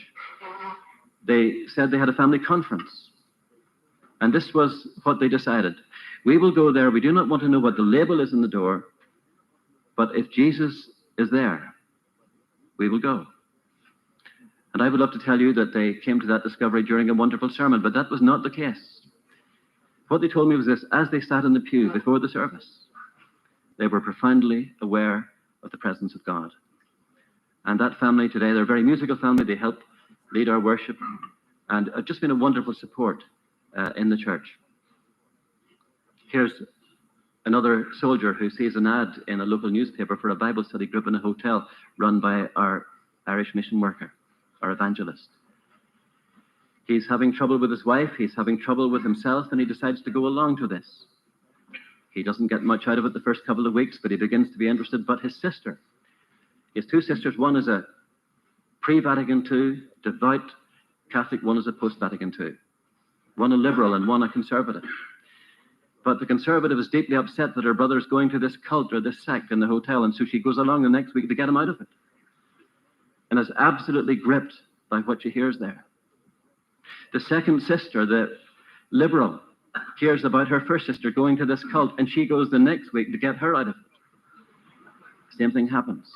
They said they had a family conference. And this was what they decided. We will go there. We do not want to know what the label is in the door. But if Jesus is there, we will go. And I would love to tell you that they came to that discovery during a wonderful sermon, but that was not the case. What they told me was this: as they sat in the pew before the service, they were profoundly aware of the presence of God. And that family today, they're a very musical family. They help lead our worship, and have just been a wonderful support in the church. Here's another soldier who sees an ad in a local newspaper for a Bible study group in a hotel run by our Irish mission worker, our evangelist. He's having trouble with his wife, he's having trouble with himself, and he decides to go along to this. He doesn't get much out of it the first couple of weeks, but he begins to be interested. But his sister, he has two sisters. One is a pre-Vatican II, devout Catholic. One is a post-Vatican II. One a liberal and one a conservative. But the conservative is deeply upset that her brother's going to this cult or this sect in the hotel, and so she goes along the next week to get him out of it. And is absolutely gripped by what she hears there. The second sister, the liberal, hears about her first sister going to this cult, and she goes the next week to get her out of it. Same thing happens.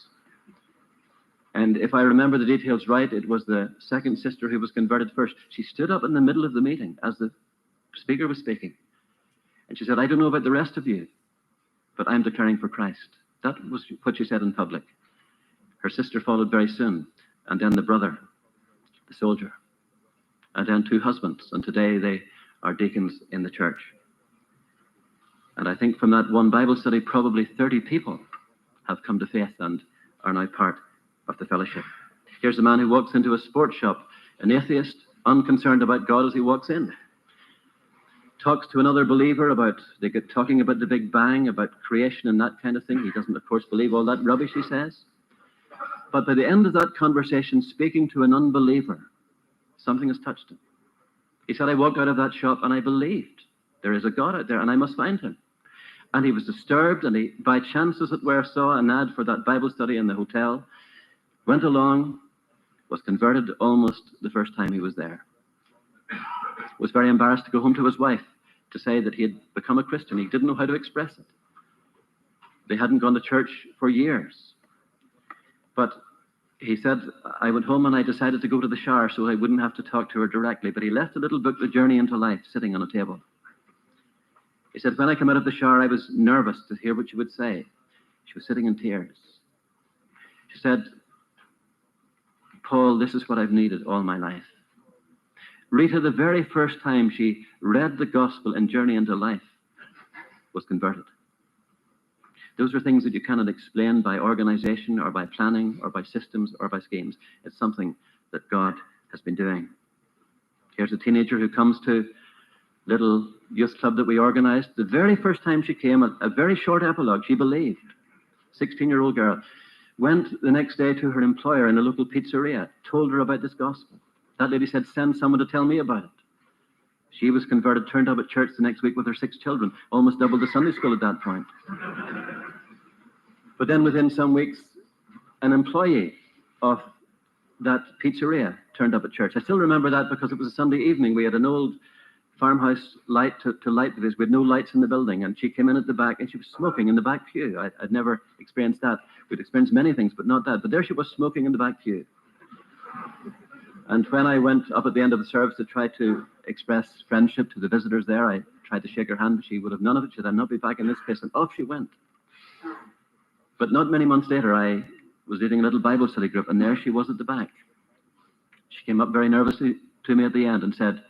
And if I remember the details right, it was the second sister who was converted first. She stood up in the middle of the meeting as the speaker was speaking. And she said, I don't know about the rest of you, but I'm declaring for Christ. That was what she said in public. Her sister followed very soon, and then the brother, the soldier, and then 2 husbands. And today they are deacons in the church. And I think from that one Bible study, probably 30 people have come to faith and are now part of the fellowship. Here's a man who walks into a sports shop, an atheist, unconcerned about God as he walks in. Talks to another believer they get talking about the Big Bang, about creation and that kind of thing. He doesn't, of course, believe all that rubbish he says. But by the end of that conversation, speaking to an unbeliever, something has touched him. He said, I walked out of that shop and I believed there is a God out there and I must find him. And he was disturbed, and he, by chance as it were, saw an ad for that Bible study in the hotel, went along, was converted almost the first time he was there. Was very embarrassed to go home to his wife to say that he had become a Christian. He didn't know how to express it. They hadn't gone to church for years. But he said, I went home and I decided to go to the shower so I wouldn't have to talk to her directly. But he left a little book, The Journey into Life, sitting on a table. He said, when I came out of the shower, I was nervous to hear what she would say. She was sitting in tears. She said, Paul, this is what I've needed all my life. Rita, the very first time she read the gospel in Journey into Life, was converted. Those are things that you cannot explain by organization or by planning or by systems or by schemes. It's something that God has been doing. Here's a teenager who comes to little youth club that we organized. The very first time she came, a very short epilogue, she believed. 16-year-old girl. Went the next day to her employer in a local pizzeria, told her about this gospel. That lady said, send someone to tell me about it. She was converted, turned up at church the next week with her 6 children, almost doubled the Sunday school at that point. But then within some weeks, an employee of that pizzeria turned up at church. I still remember that because it was a Sunday evening. We had an old farmhouse light to light because we had no lights in the building, and she came in at the back and she was smoking in the back pew. I'd never experienced that. We'd experienced many things, but not that. But there she was smoking in the back pew. And when I went up at the end of the service to try to express friendship to the visitors there, I tried to shake her hand, but she would have none of it. She said, I'll not be back in this place. And off she went. But not many months later, I was leading a little Bible study group, and there she was at the back. She came up very nervously to me at the end and said,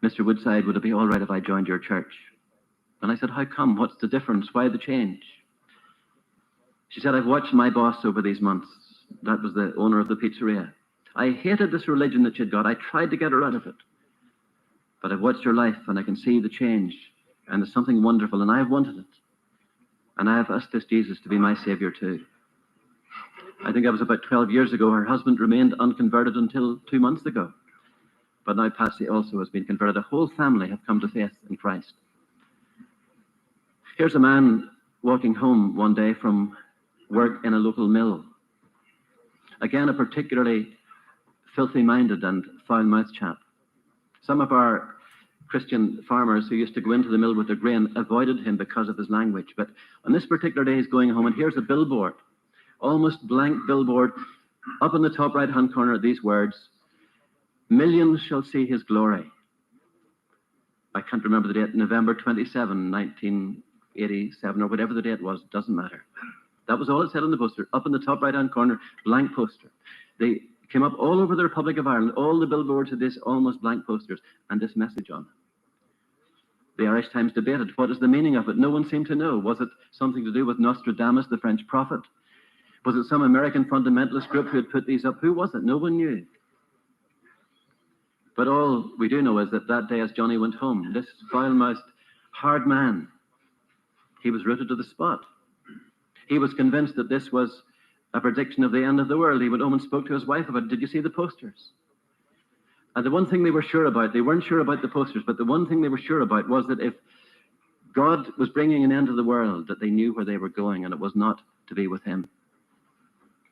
Mr. Woodside, would it be all right if I joined your church? And I said, how come? What's the difference? Why the change? She said, I've watched my boss over these months. That was the owner of the pizzeria. I hated this religion that she'd got. I tried to get her out of it. But I've watched her life, and I can see the change. And there's something wonderful, and I've wanted it. And I have asked this Jesus to be my Savior too. I think that was about 12 years ago. Her husband remained unconverted until 2 months ago. But now Patsy also has been converted. A whole family have come to faith in Christ. Here's a man walking home one day from work in a local mill. Again, a particularly filthy-minded and foul-mouthed chap. Some of our Christian farmers who used to go into the mill with their grain avoided him because of his language. But on this particular day, he's going home, and here's a billboard, almost blank billboard. Up in the top right-hand corner, these words, millions shall see his glory. I can't remember the date, November 27, 1987, or whatever the date was, doesn't matter. That was all it said on the poster, up in the top right-hand corner, blank poster. They came up all over the Republic of Ireland, all the billboards had this almost blank posters, and this message on it. The Irish Times debated, what is the meaning of it? No one seemed to know. Was it something to do with Nostradamus, the French prophet? Was it some American fundamentalist group who had put these up? Who was it? No one knew. But all we do know is that that day as Johnny went home, this foul-mouthed, hard man, he was rooted to the spot. He was convinced that this was a prediction of the end of the world. He went home and spoke to his wife about it. Did you see the posters? And the one thing they were sure about, they weren't sure about the posters, but the one thing they were sure about was that if God was bringing an end to the world, that they knew where they were going, and it was not to be with him.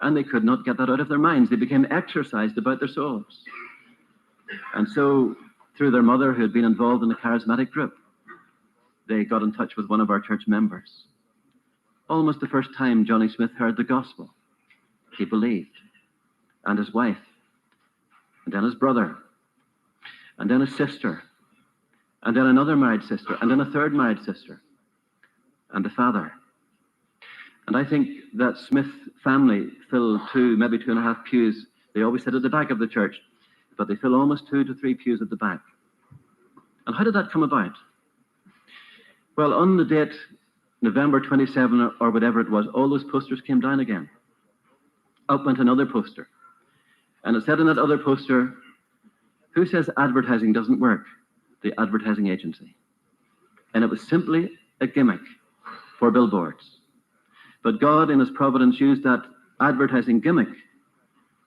And they could not get that out of their minds. They became exercised about their souls. And so, through their mother, who had been involved in the charismatic group, they got in touch with one of our church members. Almost the first time Johnny Smith heard the gospel, he believed. And his wife, and then his brother, and then his sister, and then another married sister, and then a third married sister, and the father. And I think that Smith family fill 2, maybe 2.5 pews. They always sit at the back of the church, but they fill almost 2 to 3 pews at the back. And how did that come about? Well, on the date, November 27 or whatever it was, all those posters came down again. Up went another poster. And it said in that other poster, who says advertising doesn't work? The advertising agency. And it was simply a gimmick for billboards. But God, in his providence, used that advertising gimmick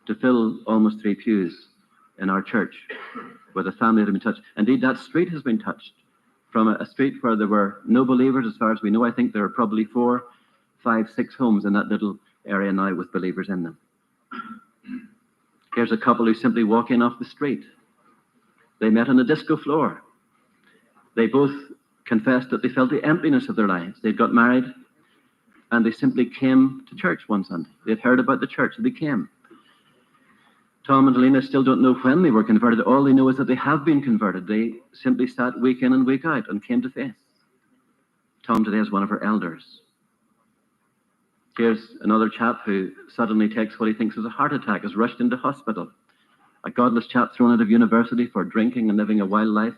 to fill almost 3 pews in our church, where the family had been touched. Indeed, that street has been touched. From a street where there were no believers, as far as we know, I think there are probably 4, 5, 6 homes in that little area now with believers in them. Here's a couple who simply walk in off the street. They met on a disco floor. They both confessed that they felt the emptiness of their lives. They'd got married, and they simply came to church one Sunday. They'd heard about the church, so they came. Tom and Helena still don't know when they were converted. All they know is that they have been converted. They simply sat week in and week out and came to faith. Tom today is one of our elders. Here's another chap who suddenly takes what he thinks is a heart attack, is rushed into hospital. A godless chap thrown out of university for drinking and living a wild life.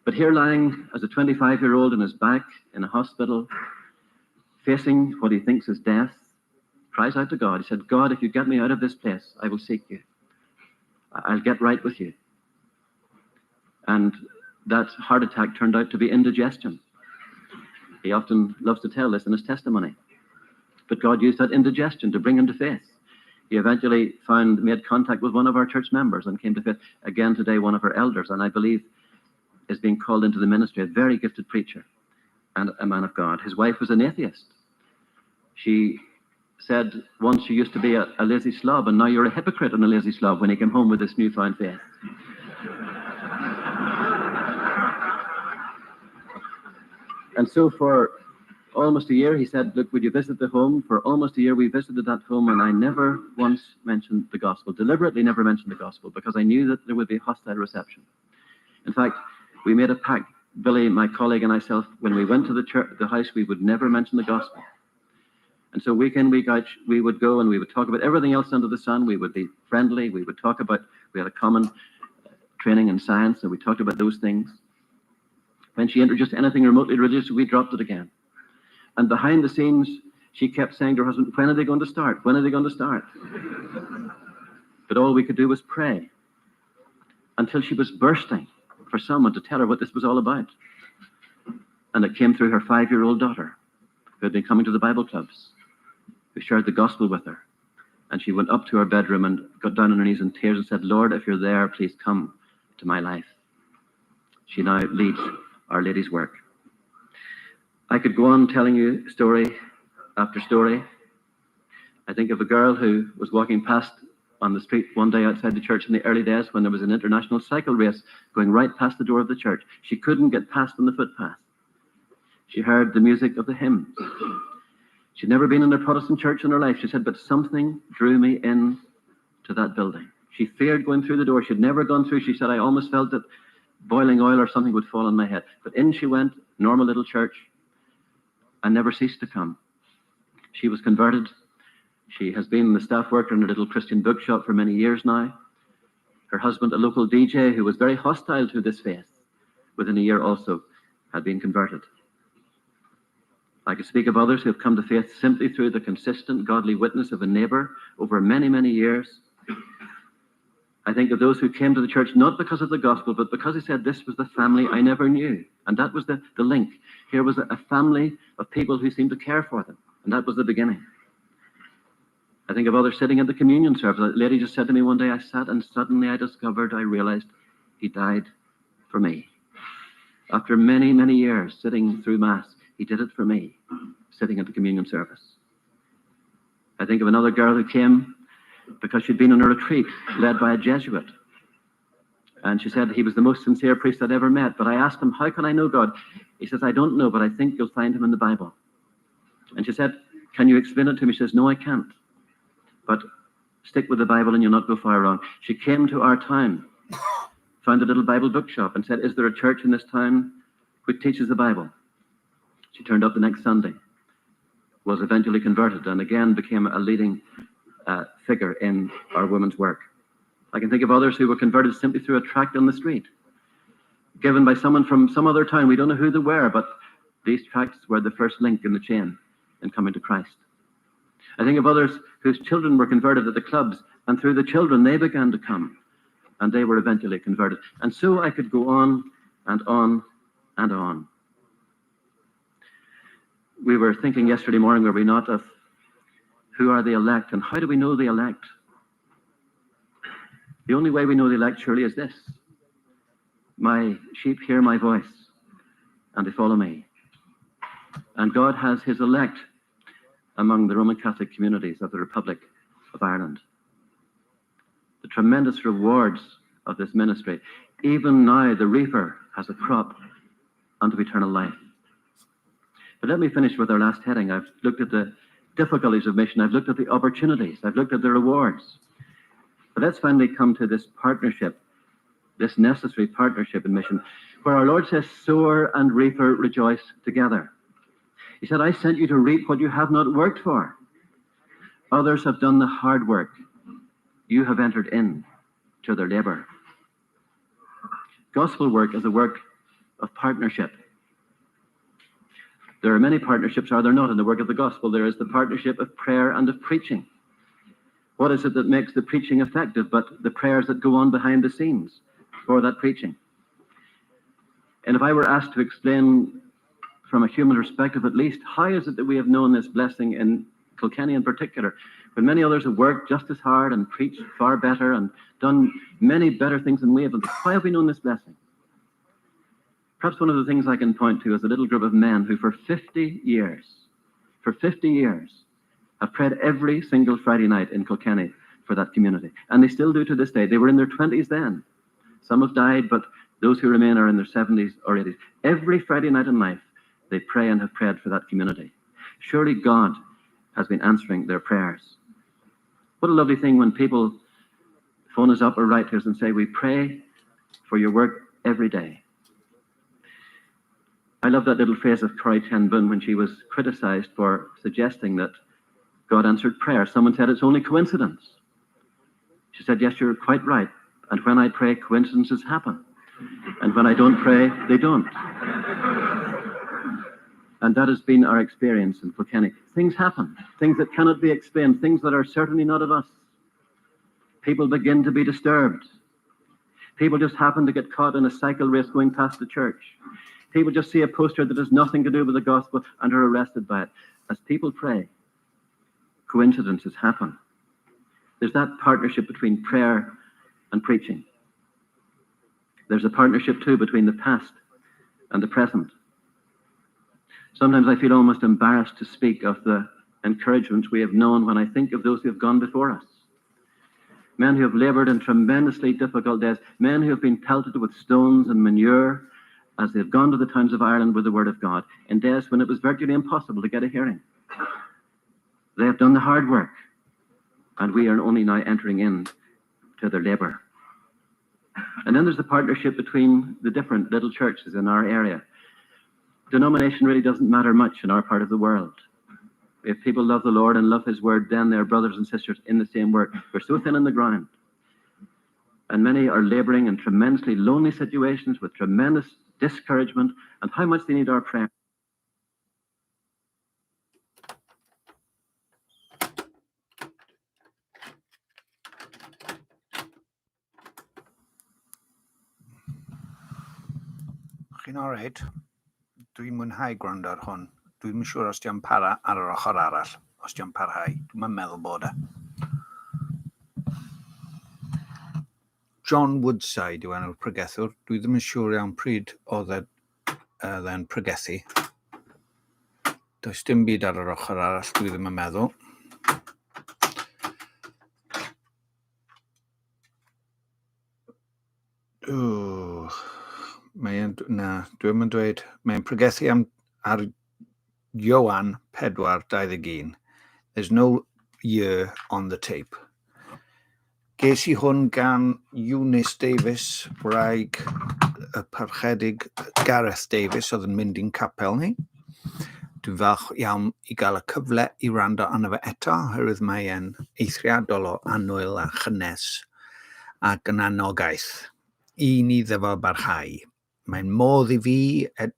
But here lying as a 25-year-old on his back in a hospital, facing what he thinks is death, cries out to God. He said, God, if you get me out of this place, I will seek you. I'll get right with you. And that heart attack turned out to be indigestion. He often loves to tell this in his testimony. But God used that indigestion to bring him to faith. He eventually made contact with one of our church members and came to faith. Again today, one of our elders, and I believe is being called into the ministry, a very gifted preacher and a man of God. His wife was an atheist. She said once you used to be a lazy slob, and now you're a hypocrite and a lazy slob, when he came home with this newfound faith. And so for almost a year, he said, look, would you visit the home? For almost a year, we visited that home, and I never once mentioned the gospel, deliberately never mentioned the gospel, because I knew that there would be hostile reception. In fact, we made a pact, Billy, my colleague, and myself, when we went to the house, we would never mention the gospel. And so week in, week out, we would go and we would talk about everything else under the sun. We would be friendly. We would talk about, we had a common training in science, and we talked about those things. When she introduced anything remotely religious, we dropped it again. And behind the scenes, she kept saying to her husband, when are they going to start? When are they going to start? But all we could do was pray until she was bursting for someone to tell her what this was all about. And it came through her 5-year-old daughter, who had been coming to the Bible clubs, who shared the gospel with her. And she went up to her bedroom and got down on her knees in tears and said, Lord, if you're there, please come to my life. She now leads Our Lady's work. I could go on telling you story after story. I think of a girl who was walking past on the street one day outside the church in the early days when there was an international cycle race going right past the door of the church. She couldn't get past on the footpath. She heard the music of the hymns. She'd never been in a Protestant church in her life. She said, but something drew me in to that building. She feared going through the door. She'd never gone through. She said, I almost felt that boiling oil or something would fall on my head. But in she went, normal little church, and never ceased to come. She was converted. She has been the staff worker in a little Christian bookshop for many years now. Her husband, a local DJ who was very hostile to this faith, within a year also had been converted. I could speak of others who have come to faith simply through the consistent godly witness of a neighbor over many, many years. I think of those who came to the church not because of the gospel, but because they said this was the family I never knew. And that was the link. Here was a family of people who seemed to care for them. And that was the beginning. I think of others sitting at the communion service. A lady just said to me one day, I sat and suddenly I realized he died for me. After many, many years sitting through Mass, he did it for me, sitting at the communion service. I think of another girl who came because she'd been on a retreat led by a Jesuit. And she said he was the most sincere priest I'd ever met. But I asked him, how can I know God? He says, I don't know, but I think you'll find him in the Bible. And she said, can you explain it to me? She says, no, I can't. But stick with the Bible and you'll not go far wrong. She came to our town, found a little Bible bookshop and said, is there a church in this town which teaches the Bible? She turned up the next Sunday, was eventually converted, and again became a leading figure in our women's work. I can think of others who were converted simply through a tract on the street, given by someone from some other town. We don't know who they were, but these tracts were the first link in the chain in coming to Christ. I think of others whose children were converted at the clubs, and through the children they began to come, and they were eventually converted. And so I could go on and on and on. We were thinking yesterday morning, were we not, of who are the elect, and how do we know the elect? The only way we know the elect surely is this: my sheep hear my voice, and they follow me. And God has his elect among the Roman Catholic communities of the Republic of Ireland. The tremendous rewards of this ministry. Even now the reaper has a crop unto eternal life. But let me finish with our last heading. I've looked at the difficulties of mission. I've looked at the opportunities. I've looked at the rewards. But let's finally come to this partnership, this necessary partnership in mission, where our Lord says, sower and reaper rejoice together. He said, I sent you to reap what you have not worked for. Others have done the hard work. You have entered in to their labor. Gospel work is a work of partnership. There are many partnerships, are there not, in the work of the gospel? There is the partnership of prayer and of preaching. What is it that makes the preaching effective but the prayers that go on behind the scenes for that preaching? And if I were asked to explain from a human perspective at least, how is it that we have known this blessing in Kilkenny in particular, when many others have worked just as hard and preached far better and done many better things than we have? Why have we known this blessing? Perhaps one of the things I can point to is a little group of men who for 50 years, have prayed every single Friday night in Kilkenny for that community. And they still do to this day. They were in their 20s then. Some have died, but those who remain are in their 70s or 80s. Every Friday night in life, they pray and have prayed for that community. Surely God has been answering their prayers. What a lovely thing when people phone us up or write to us and say, we pray for your work every day. I love that little phrase of Corrie ten Boom when she was criticized for suggesting that God answered prayer. Someone said it's only coincidence. She said, yes, you're quite right. And when I pray, coincidences happen. And when I don't pray, they don't. And that has been our experience in Kilkenny. Things happen, things that cannot be explained, things that are certainly not of us. People begin to be disturbed. People just happen to get caught in a cycle race going past the church. People just see a poster that has nothing to do with the gospel and are arrested by it. As people pray, coincidences happen. There's that partnership between prayer and preaching. There's a partnership too between the past and the present. Sometimes I feel almost embarrassed to speak of the encouragement we have known when I think of those who have gone before us. Men who have labored in tremendously difficult days, men who have been pelted with stones and manure as they have gone to the towns of Ireland with the word of God in days when it was virtually impossible to get a hearing. They have done the hard work, and we are only now entering in to their labor. And then there's the partnership between the different little churches in our area. Denomination really doesn't matter much in our part of the world. If people love the Lord and love his word, then they're brothers and sisters in the same work. We're so thin on the ground. And many are laboring in tremendously lonely situations with tremendous discouragement, and how much they need our prayer. Chi'n all right? Dwi'n mwynhau gwrando ar hwn. Dwi'n siŵr os di'n para ar yr ochr arall, os di'n parhau. Dwi'n meddwl bod e. John Woodside yw enw'r pregethwr. Dwi ddim yn siŵr iawn pryd oedd e then pregethu. Does dim byd ar yr ochr arall, dwi ddim yn meddwl. Dwi'n yn dweud, mae'n pregethu ar Ioan 4:21. There's no year on the tape. Ges I hwn gan Eunice Davis, wraig y parchedig Gareth Davis, oedd yn mynd i'n capel ni. Dwi'n falch iawn i gael y cyfle i rando arno fe eto, oherwydd mae e'n eithriadol o annwyl a chynnes ac yn anogaeth i ni ddefo barhau. Mae'n modd i fi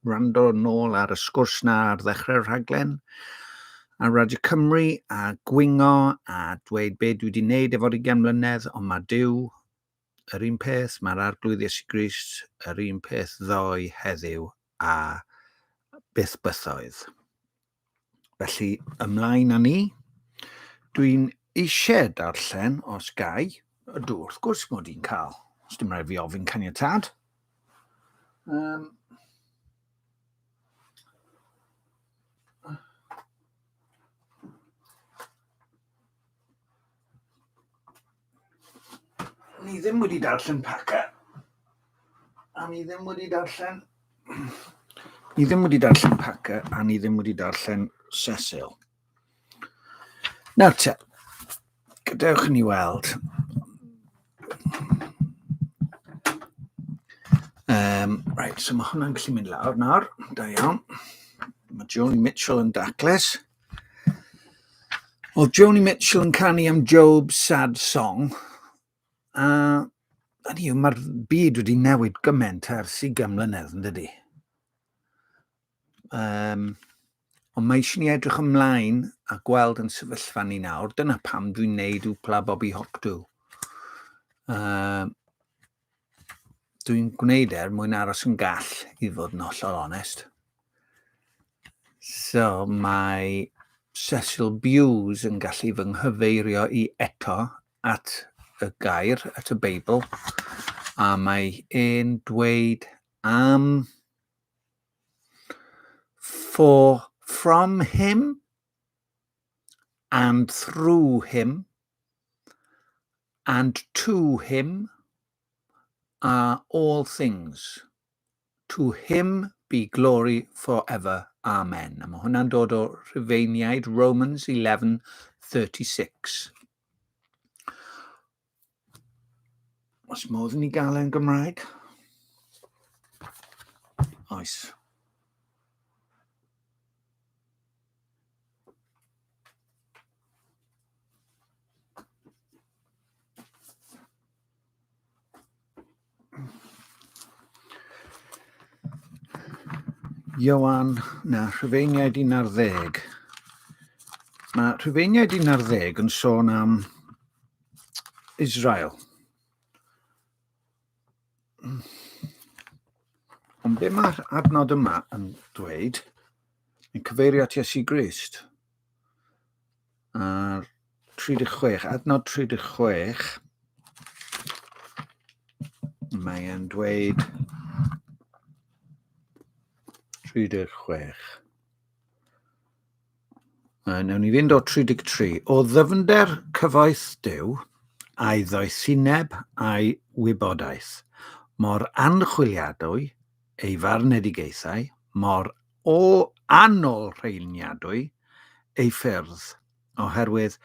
rando nôl ar y sgwrs na ar ddechrau'r rhaglen a Radio Cymru a gwingo a dweud be dwi wedi wneud efo'r 20 mlynedd, ond mae Duw yr un peth, mae'r Arglwydd Iesu Grist yr un peth ddoe heddiw a byth bythoedd. Felly, ymlaen â ni. Dwi'n eisiau darllen, os gai, y dŵr, wrth gwrs mod i'n cael. Os dim rhaid fi ofyn caniatad. Ni ddim wedi darllen Paca. A ni ddim wedi darllen... Ni ddim wedi darllen Paca a ni ddim wedi darllen Cecil. Nawr te, gadewch ni weld. Right, so mae hwnna'n gallu mynd lawr nawr. Da iawn. Mae Joni Mitchell yn daclus. Oedd Joni Mitchell yn canu am Job's sad song. Mae'r byd wedi newid gymaint ers 20 mlynedd, yn dydi? Ond mae eisiau ni edrych ymlaen a gweld yn sefyllfa ni nawr. Dyna pam dwi'n neud Wplabobiho. Dwi'n gwneud mwyn aros yn gall, i fod yn hollol onest. So mae Cecil Bewes yn gallu fy nghyfeirio i eto at y gair, at y Beibl, a mae e'n dweud am for from him and through him and to him are all things. To him be glory forever. Amen. A mae hwnna'n dod o Rhufeiniaid, Romans 11:36. Oes modd ni gael e'n Gymraeg? Oes. Rhufeiniaid 11. Mae Rhufeiniaid 11 yn sôn am Israel. Ond be mae'r adnod yma yn dweud, yn cyfeirio at Iesu Grist. A'r 36, adnod 36, mae e'n dweud 36. Nawn ni fynd o 33. O ddyfnder cyfoeth Duw, a'i ddoethineb a'i wybodaeth, mor anchwiliadwy ei farnedigaethau, mor o anolrheiniadwy ei ffyrdd, oherwydd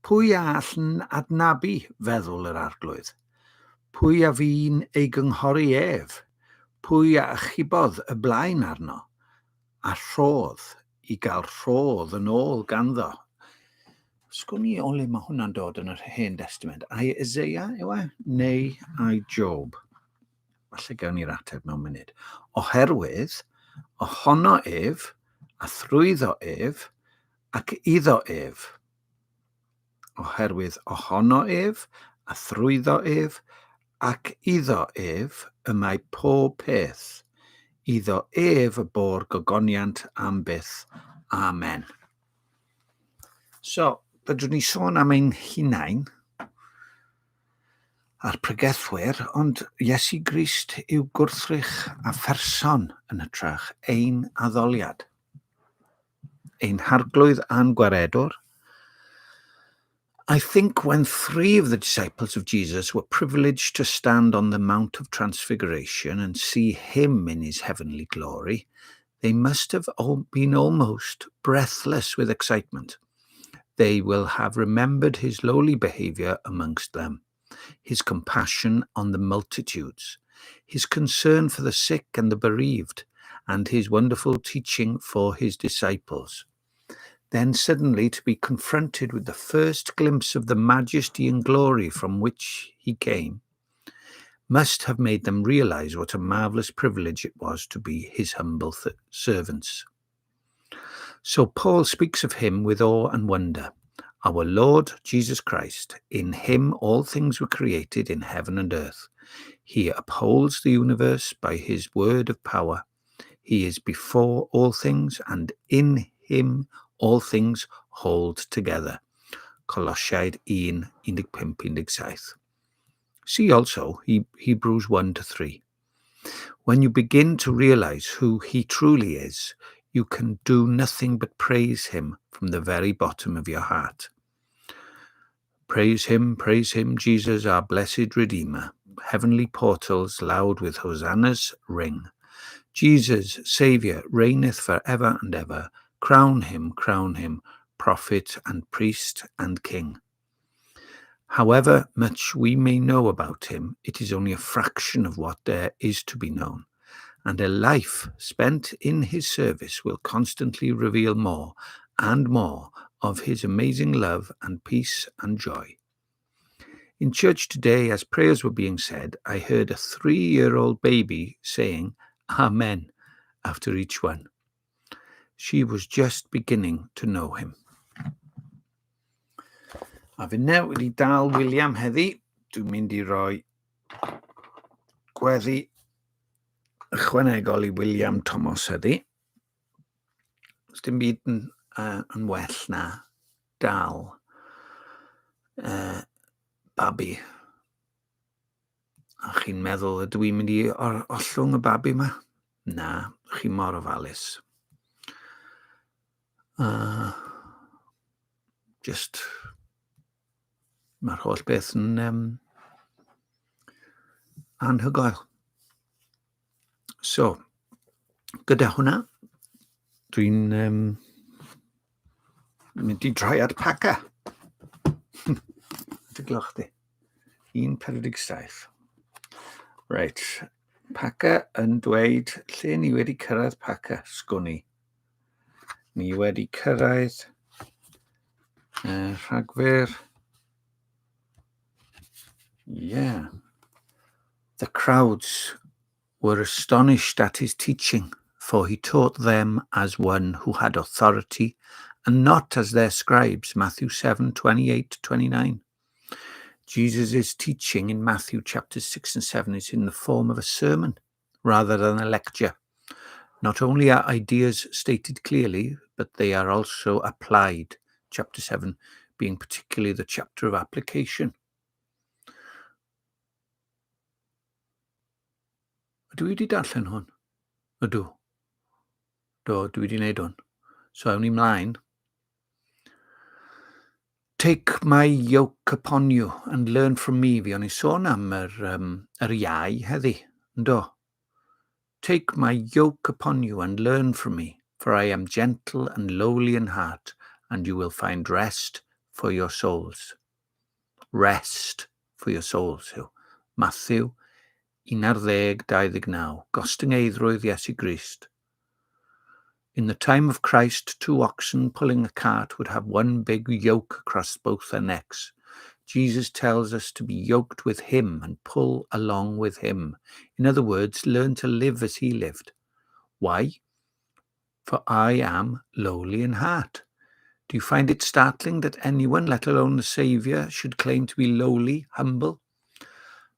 pwy a allan adnabu feddwl yr arglwydd, pwy a fi'n ei gynghori ef, pwy a achubodd y blaen arno, a rhodd i gael rhodd yn ôl ganddo. Sgwn i o le mae hwnna'n dod yn yr Hen Testament. Ai Isaiah yw e? Neu ai Job? Falle gawn ni'r ateb mewn munud. Oherwydd, ohono ef, a thrwyddo ef, ac iddo ef. Oherwydd ohono ef, a thrwyddo ef, ac iddo ef y mae pob peth. Iddo ef y bôr gogoniant am byth. Amen. So, bydrwn ni sôn am ein hunain, a'r pregethwyr, ond Iesu Grist yw gwrthrych a pherson yn hytrach ein addoliad. Ein harglwydd a'n gwaredwr. I think when 3 of the disciples of Jesus were privileged to stand on the Mount of Transfiguration and see him in his heavenly glory, they must have been almost breathless with excitement. They will have remembered his lowly behavior amongst them, his compassion on the multitudes, his concern for the sick and the bereaved, and his wonderful teaching for his disciples. Then suddenly to be confronted with the first glimpse of the majesty and glory from which he came must have made them realize what a marvelous privilege it was to be his humble servants. So Paul speaks of him with awe and wonder. Our Lord Jesus Christ, in him all things were created in heaven and earth. He upholds the universe by his word of power. He is before all things, and in him all things hold together. Colossiaid 1:15-17. See also Hebrews 1-3. When you begin to realize who he truly is, you can do nothing but praise him from the very bottom of your heart. Praise him, Jesus, our blessed Redeemer. Heavenly portals loud with hosannas ring. Jesus, Saviour, reigneth for ever and ever. Crown him, prophet and priest and king. However much we may know about him, it is only a fraction of what there is to be known, and a life spent in his service will constantly reveal more and more of his amazing love and peace and joy. In church today, as prayers were being said, I heard a 3-year-old baby saying Amen after each one. She was just beginning to know him. A fi ne wedi dal William heddi. Dwi'n mynd I roi gweddi ychwanegol I William Thomas heddi. Os dim byd yn well na dal babi. A chi'n meddwl, ydw i'n mynd I ollwng y babi yma? Na, chi mor ofalus. Just mae'r holl beth yn anhygoel. So, gyda hwnna, dwi'n mynd I droi ar paca. Dy gloch di. 1:47. Reit, paca yn dweud lle ni wedi cyrraedd paca, sgwn I. Ni wedi cyrraedd rhagfyr. Yeah. The crowds were astonished at his teaching, for he taught them as one who had authority and not as their scribes. Matthew 7:28-29. Jesus' teaching in Matthew chapters 6 and 7 is in the form of a sermon rather than a lecture. Not only are ideas stated clearly, but they are also applied, chapter 7 being particularly the chapter of application. Ydw I wedi darllen hwn? Ydw. Do, dwi wedi wneud hwn. So awn ni mlaen. Take my yoke upon you and learn from me. Fi o'n I sôn am yr iau heddi, ynddo? Take my yoke upon you and learn from me, for I am gentle and lowly in heart, and you will find rest for your souls. Rest for your souls. Matthew 11:29. Gostyngeidrwydd Iesu Grist. In the time of Christ, 2 oxen pulling a cart would have one big yoke across both their necks. Jesus tells us to be yoked with him and pull along with him. In other words, learn to live as he lived. Why? For I am lowly in heart. Do you find it startling that anyone, let alone the Saviour, should claim to be lowly, humble?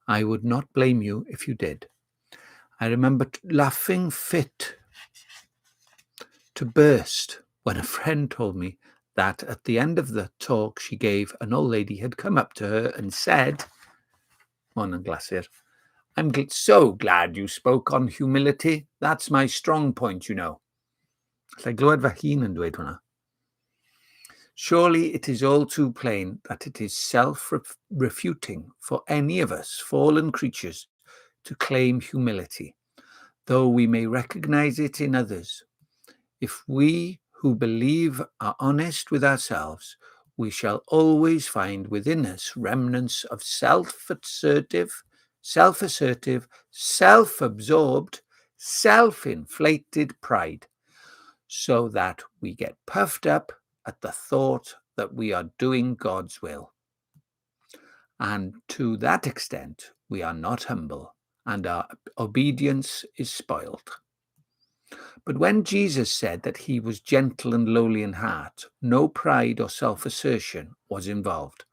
I would not blame you if you did. I remember laughing fit to burst when a friend told me that at the end of the talk she gave, an old lady had come up to her and said, Mon yn glasur. I'm so glad you spoke on humility. That's my strong point, you know. Allai glywed fy hun yn dweud hwnna. Surely it is all too plain that it is self-refuting for any of us fallen creatures to claim humility, though we may recognize it in others. If we who believe are honest with ourselves, we shall always find within us remnants of self-assertive, self-absorbed, self-inflated pride, so that we get puffed up at the thought that we are doing God's will. And to that extent, we are not humble, and our obedience is spoiled. But when Jesus said that he was gentle and lowly in heart, no pride or self-assertion was involved.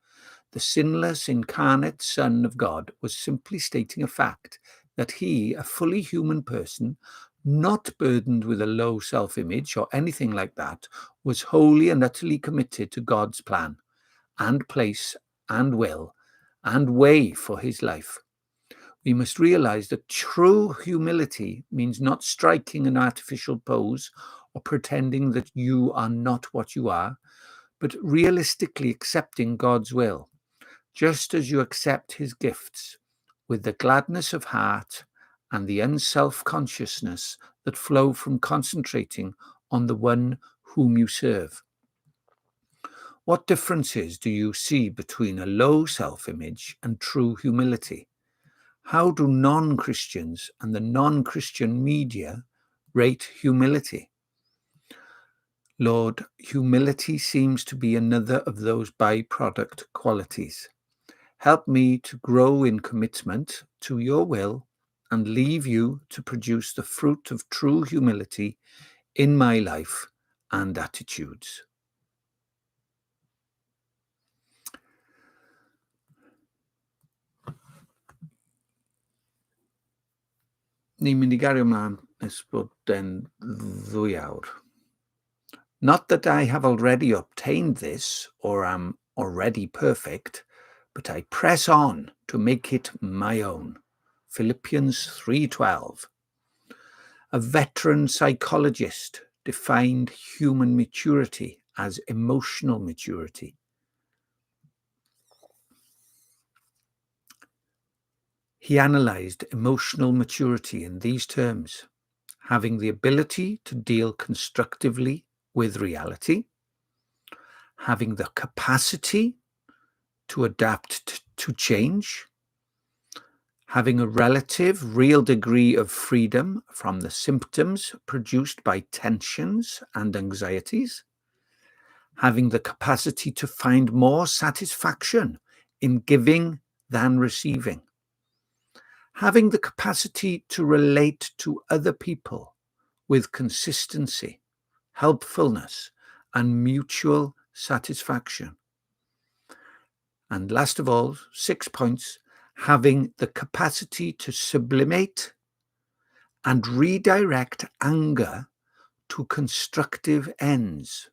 The sinless incarnate Son of God was simply stating a fact that he, a fully human person, not burdened with a low self-image or anything like that, was wholly and utterly committed to God's plan and place and will and way for his life. We must realize that true humility means not striking an artificial pose or pretending that you are not what you are, but realistically accepting God's will, just as you accept his gifts, with the gladness of heart and the unself-consciousness that flow from concentrating on the one whom you serve. What differences do you see between a low self-image and true humility? How do non-Christians and the non-Christian media rate humility? Lord, humility seems to be another of those byproduct qualities. Help me to grow in commitment to your will and leave you to produce the fruit of true humility in my life and attitudes. Ni'n mynd I gario ymlaen nes bod yn 2 awr. Not that I have already obtained this or am already perfect, but I press on to make it my own. Philippians 3:12. A veteran psychologist defined human maturity as emotional maturity. He analyzed emotional maturity in these terms: having the ability to deal constructively with reality, having the capacity to adapt to change, having a relative real degree of freedom from the symptoms produced by tensions and anxieties, having the capacity to find more satisfaction in giving than receiving, having the capacity to relate to other people with consistency, helpfulness, and mutual satisfaction. And last of all, 6 points: having the capacity to sublimate and redirect anger to constructive ends.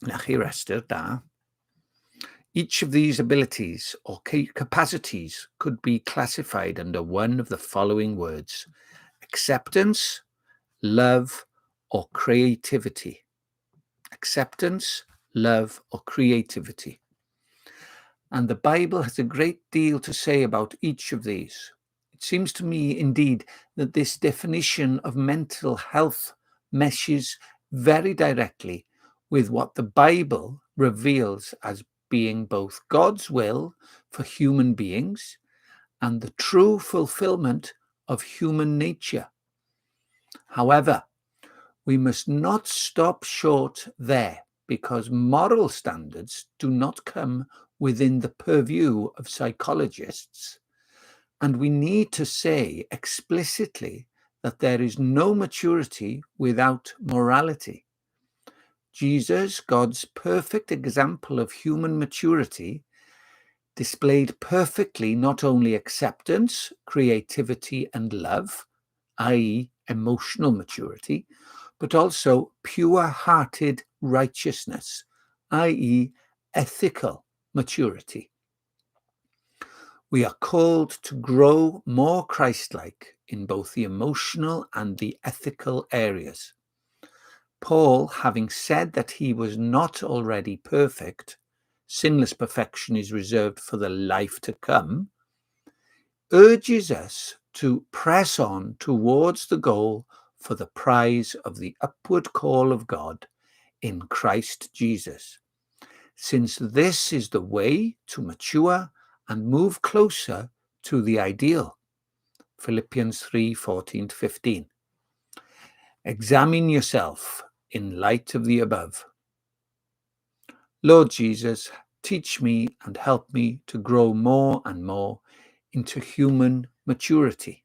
Na chi rester da. Each of these abilities or capacities could be classified under one of the following words: acceptance, love, or creativity. Acceptance, love, or creativity. And the Bible has a great deal to say about each of these. It seems to me, indeed, that this definition of mental health meshes very directly with what the Bible reveals as being both God's will for human beings and the true fulfillment of human nature. However, we must not stop short there, because moral standards do not come within the purview of psychologists, and we need to say explicitly that there is no maturity without morality. Jesus, God's perfect example of human maturity, displayed perfectly not only acceptance, creativity, and love, i.e., emotional maturity, but also pure-hearted righteousness, i.e., ethical maturity. We are called to grow more Christ-like in both the emotional and the ethical areas. Paul, having said that he was not already perfect, sinless perfection is reserved for the life to come, urges us to press on towards the goal for the prize of the upward call of God in Christ Jesus, since this is the way to mature and move closer to the ideal. Philippians 3:14-15. Examine yourself in light of the above. Lord Jesus, teach me and help me to grow more and more into human maturity.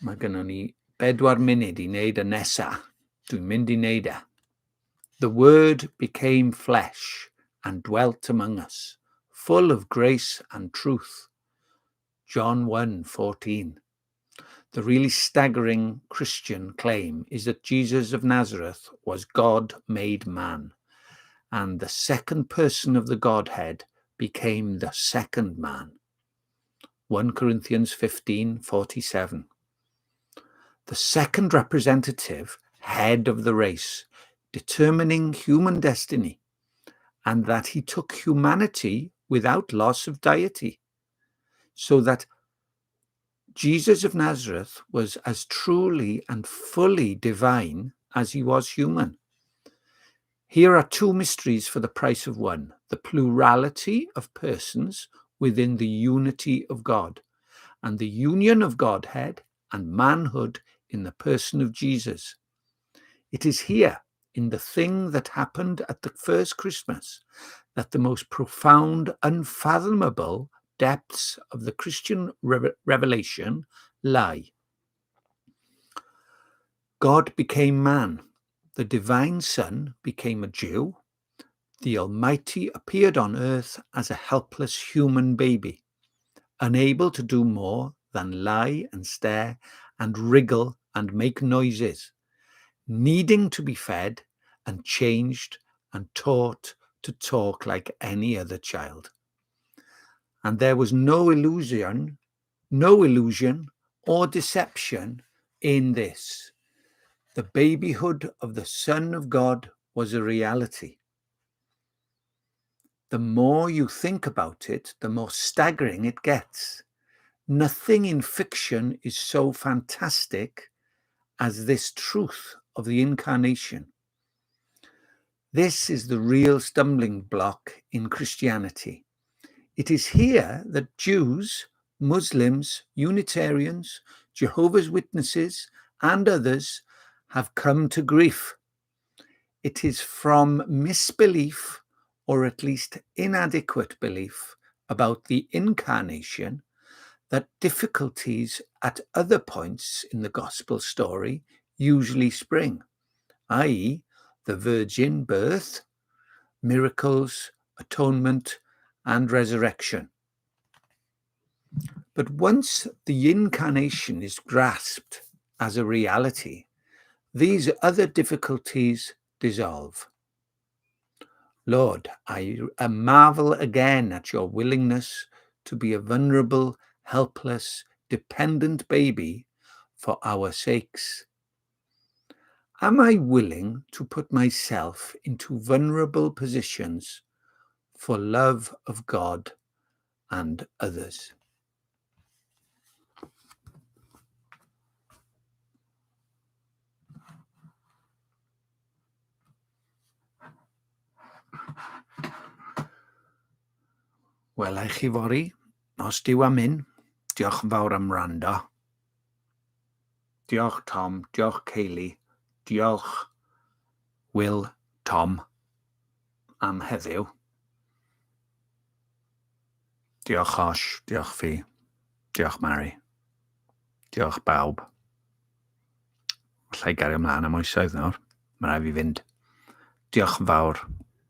Mae gynnon ni 4 munud I wneud y nesa. Dwi'n mynd I wneud e. The Word became flesh and dwelt among us, full of grace and truth. John 1:14. The really staggering Christian claim is that Jesus of Nazareth was God made man, and the second person of the Godhead became the second man. 1 Corinthians 15:47. The second representative, head of the race, determining human destiny, and that he took humanity without loss of deity, so that Jesus of Nazareth was as truly and fully divine as he was human. Here are 2 mysteries for the price of one: the plurality of persons within the unity of God, and the union of Godhead and manhood in the person of Jesus. It is here, in the thing that happened at the first Christmas, that the most profound, unfathomable depths of the Christian revelation lie. God became man. The divine Son became a Jew. The Almighty appeared on earth as a helpless human baby, unable to do more than lie and stare and wriggle and make noises, needing to be fed and changed and taught to talk like any other child. And there was no illusion or deception in this. The babyhood of the Son of God was a reality. The more you think about it, the more staggering it gets. Nothing in fiction is so fantastic as this truth of the incarnation. This is the real stumbling block in Christianity. It is here that Jews, Muslims, Unitarians, Jehovah's Witnesses, and others have come to grief. It is from misbelief, or at least inadequate belief, about the incarnation that difficulties at other points in the gospel story usually spring, i.e., the virgin birth, miracles, atonement, and resurrection. But once the incarnation is grasped as a reality, these other difficulties dissolve. Lord, I marvel again at your willingness to be a vulnerable, helpless, dependent baby for our sakes. Am I willing to put myself into vulnerable positions for love of God and others? Wel, eich chi fori, os diw am hyn, diolch yn fawr am wrando. Diolch Tom, diolch Kayleigh, diolch Will, Tom, am heddiw. Diolch Osh, diolch fi, diolch Mary, diolch bawb. Allai gario ymlaen am oesoedd nawr, mae rai fi fynd. Diolch yn fawr,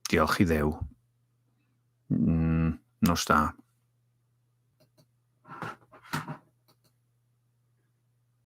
diolch I Dduw. Nos da.